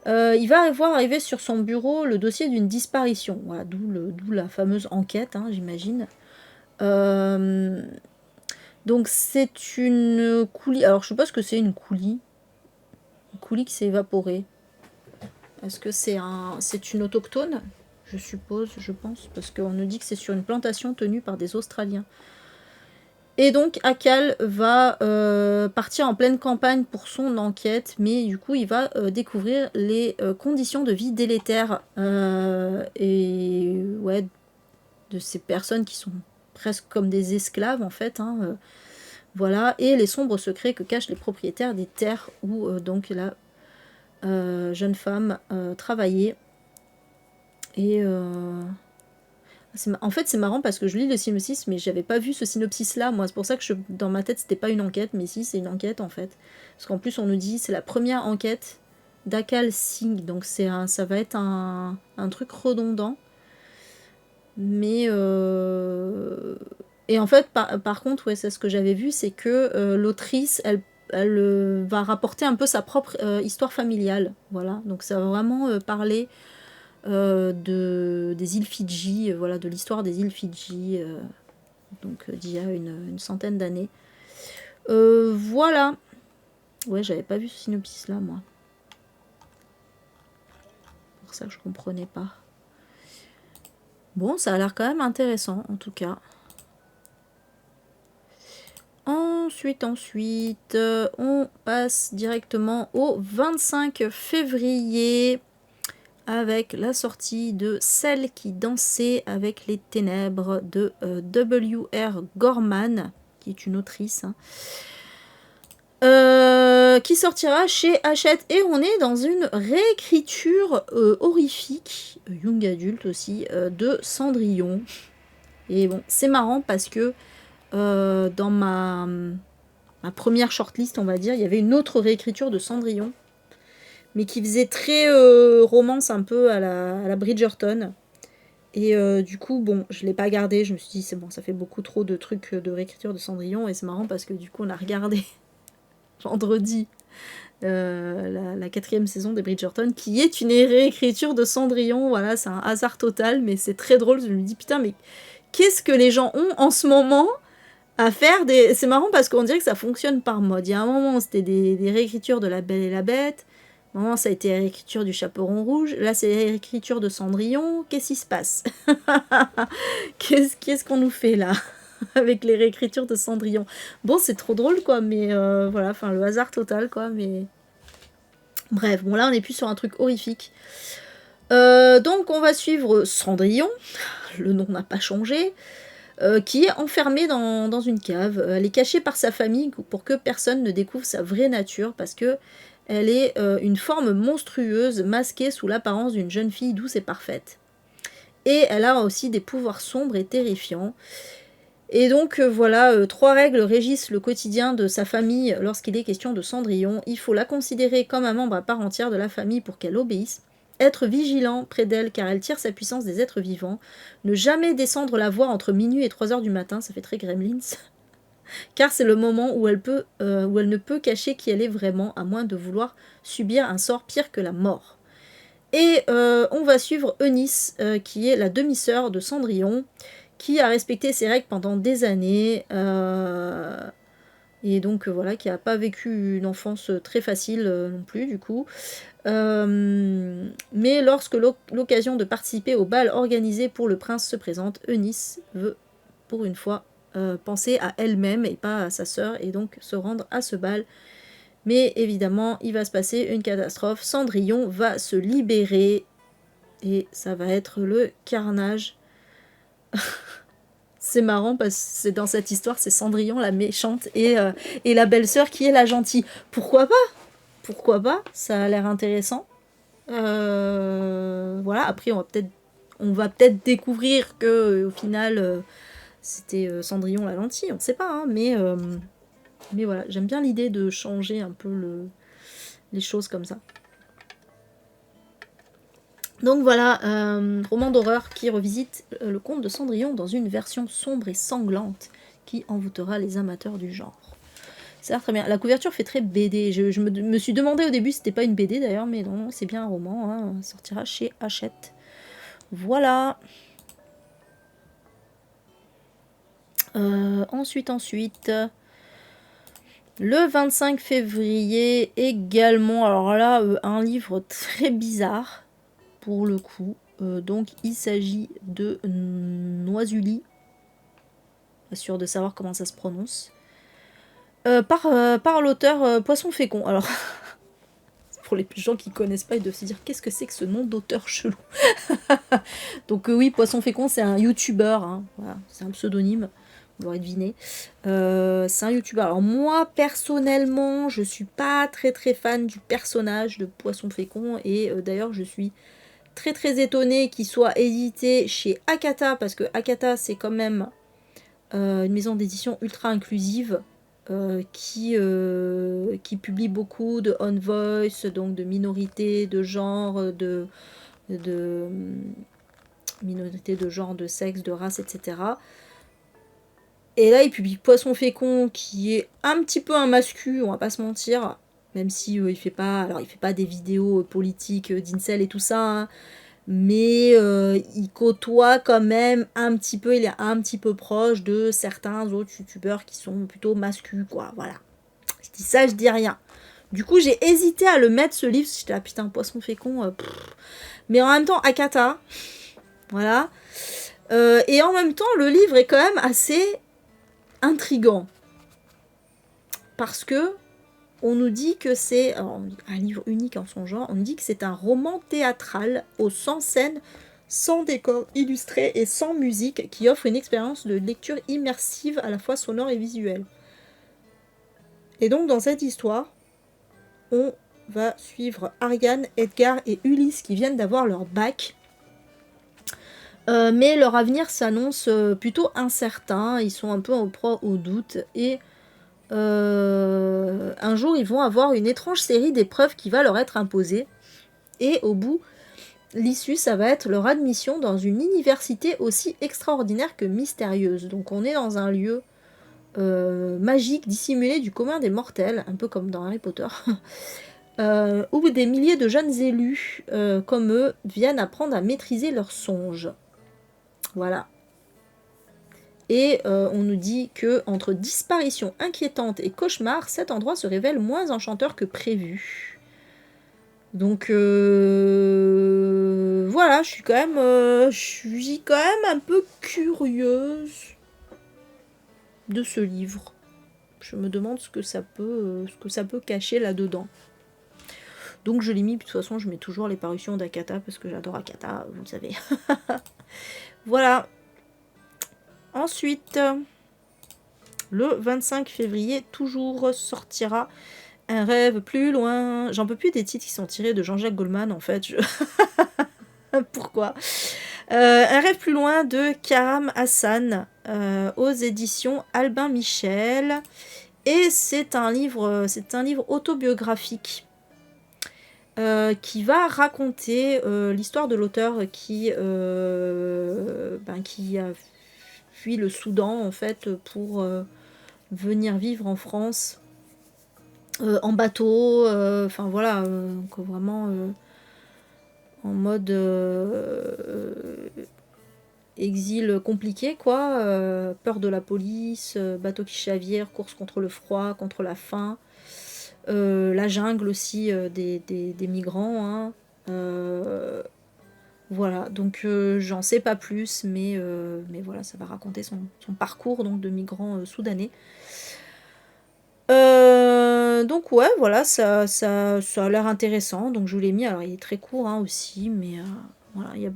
Il va voir arriver sur son bureau le dossier d'une disparition. Voilà, d'où la fameuse enquête, j'imagine. Donc c'est une coulis. Alors je sais pas ce que c'est une coulis. Une coulis qui s'est évaporée. Est-ce que c'est une autochtone? Je suppose, je pense, parce qu'on nous dit que c'est sur une plantation tenue par des Australiens. Et donc Akal va partir en pleine campagne pour son enquête, mais du coup il va découvrir les conditions de vie délétères et ouais, de ces personnes qui sont presque comme des esclaves en fait, voilà, et les sombres secrets que cachent les propriétaires des terres où donc la jeune femme travaillait. Et en fait, c'est marrant parce que je lis le synopsis, mais j'avais pas vu ce synopsis-là, moi. C'est pour ça que dans ma tête, c'était pas une enquête, mais si, c'est une enquête, en fait. Parce qu'en plus, on nous dit, c'est la première enquête d'Akal Singh, donc ça va être un truc redondant. Mais... Et en fait, par contre, ouais, c'est ce que j'avais vu, c'est que l'autrice, elle va rapporter un peu sa propre histoire familiale, voilà. Donc ça va vraiment parler... des îles Fidji, voilà, de l'histoire des îles Fidji, donc d'il y a une centaine d'années. Voilà. Ouais, j'avais pas vu ce synopsis là, moi. C'est pour ça que je comprenais pas. Bon, ça a l'air quand même intéressant, en tout cas. Ensuite, on passe directement au 25 février avec la sortie de Celle qui dansait avec les ténèbres de W.R. Gorman, qui est une autrice, qui sortira chez Hachette. Et on est dans une réécriture horrifique, young adulte aussi, de Cendrillon. Et bon, c'est marrant parce que dans ma première shortlist, on va dire, il y avait une autre réécriture de Cendrillon, mais qui faisait très romance un peu à la Bridgerton. Et du coup, bon, je l'ai pas gardé, je me suis dit, c'est bon, ça fait beaucoup trop de trucs de réécriture de Cendrillon, et c'est marrant parce que du coup, on a regardé vendredi la 4e saison des Bridgerton, qui est une réécriture de Cendrillon. Voilà, c'est un hasard total, mais c'est très drôle. Je me dis, putain, mais qu'est-ce que les gens ont en ce moment à faire des... C'est marrant parce qu'on dirait que ça fonctionne par mode. Il y a un moment, c'était des réécritures de La Belle et la Bête. À un moment, ça a été la réécriture du Chaperon Rouge. Là, c'est la réécriture de Cendrillon. Qu'est-ce qui se passe? Qu'est-ce qu'on nous fait là avec les réécritures de Cendrillon? Bon, c'est trop drôle, quoi, mais voilà, enfin, le hasard total, quoi, mais... Bref, bon, là, on est plus sur un truc horrifique. Donc, on va suivre Cendrillon. Le nom n'a pas changé. Qui est enfermée dans une cave. Elle est cachée par sa famille pour que personne ne découvre sa vraie nature, parce que elle est une forme monstrueuse masquée sous l'apparence d'une jeune fille douce et parfaite. Et elle a aussi des pouvoirs sombres et terrifiants. Et donc voilà, 3 règles régissent le quotidien de sa famille lorsqu'il est question de Cendrillon. Il faut la considérer comme un membre à part entière de la famille pour qu'elle obéisse. Être vigilant près d'elle car elle tire sa puissance des êtres vivants. Ne jamais descendre la voir entre minuit et 3 heures du matin, ça fait très Gremlins. Car c'est le moment où elle ne peut cacher qui elle est vraiment, à moins de vouloir subir un sort pire que la mort. Et on va suivre Eunice, qui est la demi-sœur de Cendrillon, qui a respecté ses règles pendant des années, et donc voilà, qui n'a pas vécu une enfance très facile non plus du coup. Mais lorsque l'occasion de participer au bal organisé pour le prince se présente, Eunice veut pour une fois penser à elle-même et pas à sa sœur, et donc se rendre à ce bal. Mais évidemment, il va se passer une catastrophe. Cendrillon va se libérer et ça va être le carnage. C'est marrant parce que c'est dans cette histoire, c'est Cendrillon la méchante et la belle-sœur qui est la gentille. Pourquoi pas? Pourquoi pas? Ça a l'air intéressant. Voilà, après on va peut-être découvrir que au final c'était Cendrillon la gentille, on sait pas, hein, mais voilà, j'aime bien l'idée de changer un peu les choses comme ça. Donc voilà, roman d'horreur qui revisite le conte de Cendrillon dans une version sombre et sanglante qui envoûtera les amateurs du genre. Ça a l'air très bien. La couverture fait très BD. Je me suis demandé au début si c'était pas une BD d'ailleurs, mais non, c'est bien un roman. Hein. Ça sortira chez Hachette. Voilà. Ensuite. Le 25 février également. Alors là, un livre très bizarre pour le coup. Donc il s'agit de Noisuli. Pas sûr de savoir comment ça se prononce. Par l'auteur Poisson Fécond. Alors, pour les gens qui connaissent pas, ils doivent se dire qu'est-ce que c'est que ce nom d'auteur chelou. Donc oui, Poisson Fécond, c'est un youtubeur. Hein. Voilà, c'est un pseudonyme, vous l'aurez deviné. C'est un youtubeur. Alors moi, personnellement, je suis pas très fan du personnage de Poisson Fécond. Et d'ailleurs, je suis très étonnée qu'il soit édité chez Akata. Parce que Akata, c'est quand même une maison d'édition ultra inclusive. Qui publie beaucoup de on voice, donc de minorités de genre, de minorités de genre, de sexe, de race, etc. Et là, il publie Poisson Fécond, qui est un petit peu un mascu, on va pas se mentir, même si il fait pas des vidéos politiques d'incel et tout ça, hein, mais il côtoie quand même un petit peu, il est un petit peu proche de certains autres youtubeurs qui sont plutôt masculins, quoi, voilà. Je dis ça, je dis rien. Du coup, j'ai hésité à le mettre, ce livre, j'étais là, putain, Poisson Fécond, mais en même temps, Akata, voilà. Et en même temps, le livre est quand même assez intriguant. Parce que on nous dit que c'est un livre unique en son genre, on nous dit que c'est un roman théâtral au sans scène, sans décor illustré et sans musique, qui offre une expérience de lecture immersive à la fois sonore et visuelle. Et donc dans cette histoire, on va suivre Ariane, Edgar et Ulysse qui viennent d'avoir leur bac. Mais leur avenir s'annonce plutôt incertain, ils sont un peu en proie au doute et un jour ils vont avoir une étrange série d'épreuves qui va leur être imposée et au bout, l'issue ça va être leur admission dans une université aussi extraordinaire que mystérieuse. Donc on est dans un lieu magique dissimulé du commun des mortels, un peu comme dans Harry Potter. Où des milliers de jeunes élus comme eux viennent apprendre à maîtriser leurs songes. Voilà. Et on nous dit que entre disparitions inquiétantes et cauchemars, cet endroit se révèle moins enchanteur que prévu. Donc voilà, je suis quand même un peu curieuse de ce livre. Je me demande ce que ça peut cacher là-dedans. Donc je l'ai mis, de toute façon je mets toujours les parutions d'Akata parce que j'adore Akata, vous le savez. Voilà. Ensuite, le 25 février, toujours sortira Un rêve plus loin. J'en peux plus des titres qui sont tirés de Jean-Jacques Goldman en fait. Pourquoi ? Un rêve plus loin de Karam Hassan aux éditions Albin Michel. Et c'est un livre autobiographique qui va raconter l'histoire de l'auteur qui a fui le Soudan en fait pour venir vivre en France en bateau, enfin voilà, donc vraiment en mode exil compliqué quoi, peur de la police, bateau qui chavire, course contre le froid, contre la faim, la jungle aussi des migrants, hein. Voilà, donc j'en sais pas plus, mais voilà, ça va raconter son parcours donc, de migrant soudanais. Donc ouais, voilà, ça a l'air intéressant, donc je vous l'ai mis. Alors il est très court hein, aussi, mais voilà, il y a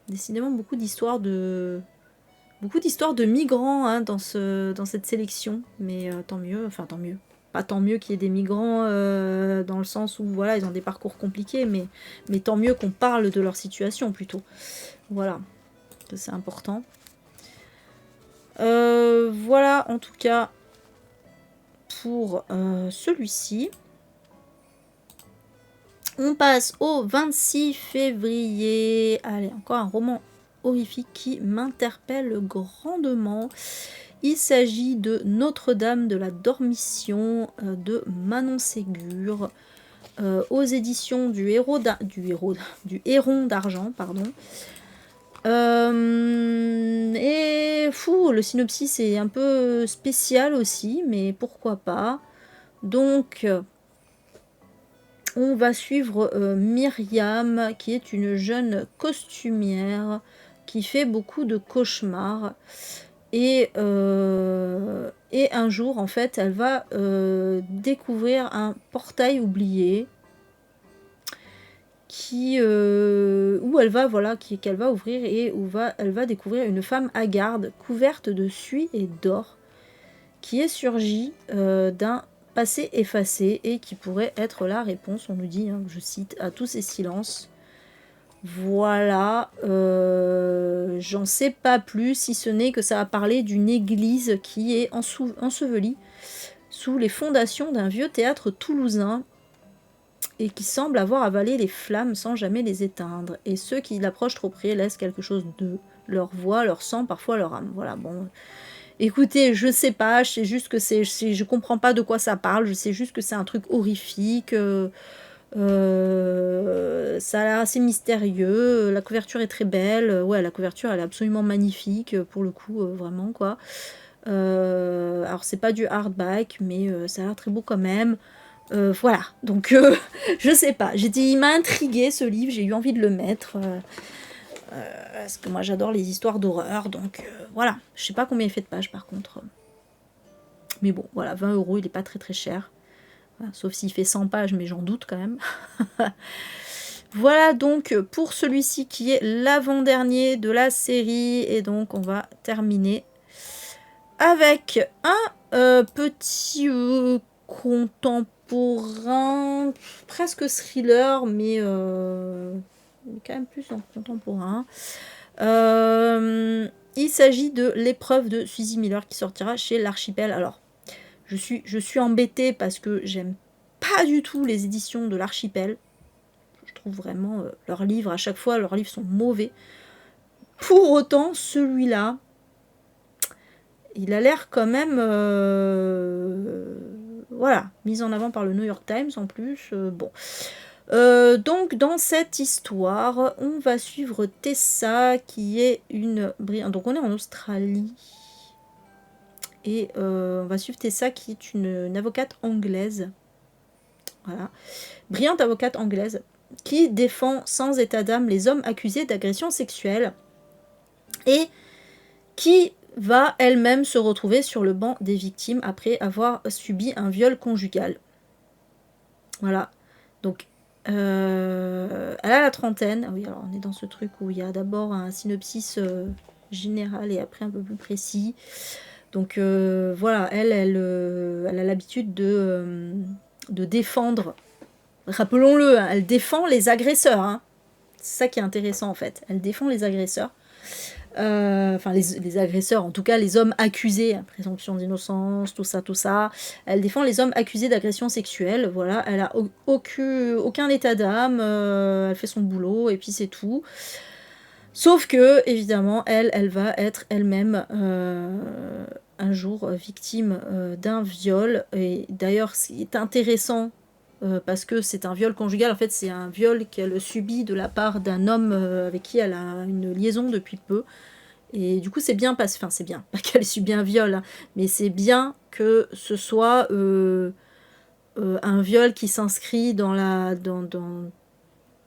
décidément beaucoup d'histoires de migrants hein, dans cette sélection, mais tant mieux, enfin tant mieux. Pas tant mieux qu'il y ait des migrants dans le sens où voilà, ils ont des parcours compliqués, mais tant mieux qu'on parle de leur situation plutôt. Voilà, c'est important. Voilà en tout cas pour celui-ci. On passe au 26 février. Allez, encore un roman horrifique qui m'interpelle grandement. Il s'agit de Notre-Dame de la Dormition de Manon Ségur aux éditions du Héron d'Argent, pardon. Et le synopsis est un peu spécial aussi, mais pourquoi pas. Donc, on va suivre Myriam, qui est une jeune costumière qui fait beaucoup de cauchemars. Et un jour, en fait, elle va découvrir un portail oublié qu'elle va ouvrir et elle va découvrir une femme hagarde couverte de suie et d'or qui est surgie d'un passé effacé et qui pourrait être la réponse, on nous dit, hein, je cite, à tous ces silences. Voilà, j'en sais pas plus, si ce n'est que ça va parler d'une église qui est ensevelie sous les fondations d'un vieux théâtre toulousain et qui semble avoir avalé les flammes sans jamais les éteindre. Et ceux qui l'approchent trop près laissent quelque chose d'eux, leur voix, leur sang, parfois leur âme. Voilà, bon. Écoutez, je sais pas, je sais juste que je comprends pas de quoi ça parle, je sais juste que c'est un truc horrifique. Ça a l'air assez mystérieux, la couverture est très belle, ouais la couverture elle est absolument magnifique pour le coup, vraiment quoi. Alors c'est pas du hardback mais ça a l'air très beau quand même. Voilà, donc je sais pas, il m'a intrigué ce livre, j'ai eu envie de le mettre. Parce que moi j'adore les histoires d'horreur, donc voilà. Je sais pas combien il fait de pages par contre. Mais bon, voilà, 20 €, il est pas très très cher. Voilà, sauf s'il fait 100 pages, mais j'en doute quand même. Voilà donc pour celui-ci qui est l'avant-dernier de la série. Et donc on va terminer avec un petit contemporain, presque thriller, mais quand même plus en contemporain. Il s'agit de L'épreuve de Suzy Miller qui sortira chez l'Archipel. Alors, je suis embêtée parce que j'aime pas du tout les éditions de l'Archipel. Je trouve vraiment leurs livres, à chaque fois, leurs livres sont mauvais. Pour autant, celui-là, il a l'air quand même voilà, mis en avant par le New York Times en plus. Bon. Donc dans cette histoire, on va suivre Tessa qui est une brillante. Donc on est en Australie. Et on va suivre Tessa qui est une avocate anglaise. Voilà. Brillante avocate anglaise qui défend sans état d'âme les hommes accusés d'agression sexuelle. Et qui va elle-même se retrouver sur le banc des victimes après avoir subi un viol conjugal. Voilà. Donc, elle a la trentaine. Ah oui, alors on est dans ce truc où il y a d'abord un synopsis général et après un peu plus précis. Donc, voilà, elle a l'habitude de défendre. Rappelons-le, hein, elle défend les agresseurs. Hein. C'est ça qui est intéressant en fait. Elle défend les agresseurs. Enfin les agresseurs, en tout cas les hommes accusés, présomption d'innocence, tout ça. Elle défend les hommes accusés d'agression sexuelle, voilà, elle a aucun état d'âme, elle fait son boulot et puis c'est tout. Sauf que, évidemment, elle va être elle-même un jour victime d'un viol. Et d'ailleurs, ce qui est intéressant, parce que c'est un viol conjugal, en fait c'est un viol qu'elle subit de la part d'un homme avec qui elle a une liaison depuis peu. Et du coup c'est bien, enfin c'est bien, pas qu'elle subit un viol, hein, mais c'est bien que ce soit un viol qui s'inscrit dans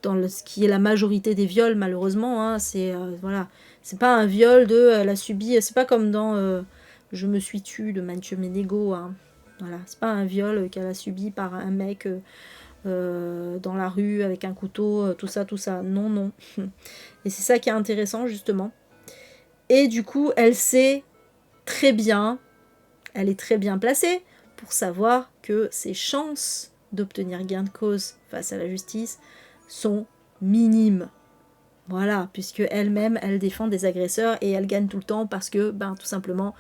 ce qui est la majorité des viols malheureusement, hein. C'est voilà, c'est pas un viol de elle a subi, c'est pas comme dans Je me suis tue de Mathieu Ménégo, hein. Voilà, c'est pas un viol qu'elle a subi par un mec dans la rue avec un couteau, tout ça, non. Et c'est ça qui est intéressant justement. Et du coup, elle sait très bien, elle est très bien placée pour savoir que ses chances d'obtenir gain de cause face à la justice sont minimes. Voilà, puisque elle-même, elle défend des agresseurs et elle gagne tout le temps parce que, ben, tout simplement,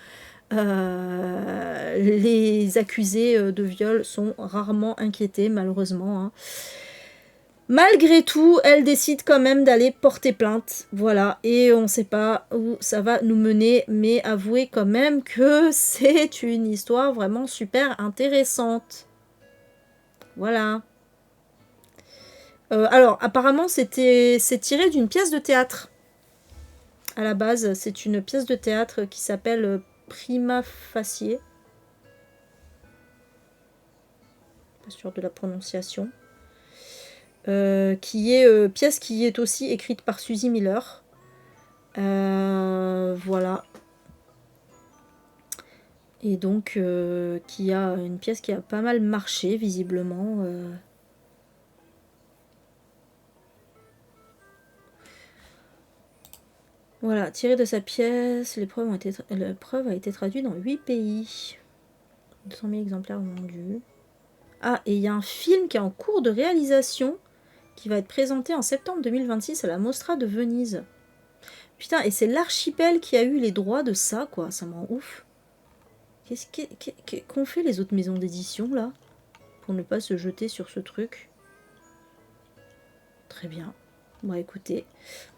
les accusés de viol sont rarement inquiétés, malheureusement, hein. Malgré tout, elle décide quand même d'aller porter plainte, voilà, et on ne sait pas où ça va nous mener, mais avouez quand même que c'est une histoire vraiment super intéressante. Voilà. Alors, apparemment, c'est tiré d'une pièce de théâtre. À la base, c'est une pièce de théâtre qui s'appelle Prima Facie. Pas sûre de la prononciation. Qui est pièce qui est aussi écrite par Suzy Miller. Voilà. Et donc, qui a une pièce qui a pas mal marché, visiblement. Voilà, tiré de sa pièce, l'épreuve a été traduite dans 8 pays. 200 000 exemplaires vendus. Ah, et il y a un film qui est en cours de réalisation, qui va être présenté en septembre 2026 à la Mostra de Venise. Putain, et c'est l'Archipel qui a eu les droits de ça, quoi. Ça me rend ouf. Qu'est-ce qu'ont fait les autres maisons d'édition, là, pour ne pas se jeter sur ce truc? Très bien. Bon, écoutez,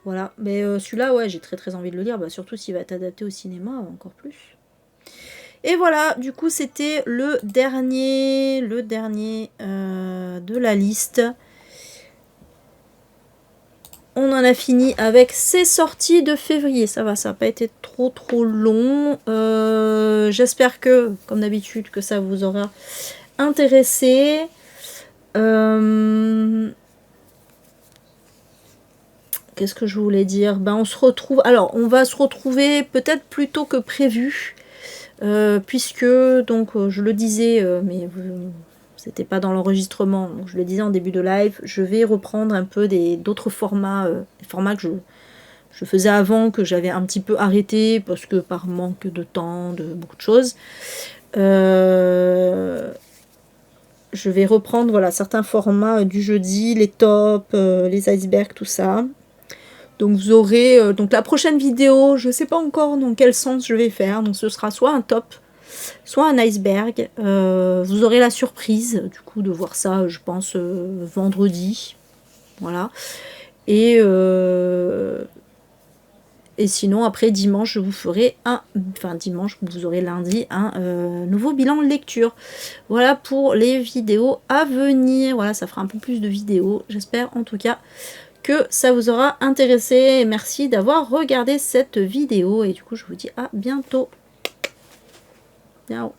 voilà. Mais celui-là, ouais, j'ai très envie de le lire, bah, surtout s'il va être adapté au cinéma, encore plus. Et voilà, du coup, c'était le dernier de la liste. On en a fini avec ces sorties de février. Ça va, ça n'a pas été trop long. J'espère que, comme d'habitude, que ça vous aura intéressé. Qu'est-ce que je voulais dire? Ben, on se retrouve... Alors, on va se retrouver peut-être plus tôt que prévu. Puisque, donc, je le disais, mais c'était pas dans l'enregistrement, donc je le disais en début de live, je vais reprendre un peu d'autres formats, des formats que je faisais avant, que j'avais un petit peu arrêté, parce que par manque de temps, de beaucoup de choses. Je vais reprendre, voilà, certains formats du jeudi, les tops, les icebergs, tout ça. Donc vous aurez donc la prochaine vidéo, je ne sais pas encore dans quel sens je vais faire, donc ce sera soit un top, soit un iceberg. Vous aurez la surprise du coup de voir ça, je pense vendredi, voilà. Et sinon après dimanche je vous ferai dimanche vous aurez lundi un nouveau bilan de lecture. Voilà pour les vidéos à venir. Voilà, ça fera un peu plus de vidéos, j'espère en tout cas que ça vous aura intéressé. Merci d'avoir regardé cette vidéo et du coup je vous dis à bientôt. Ciao.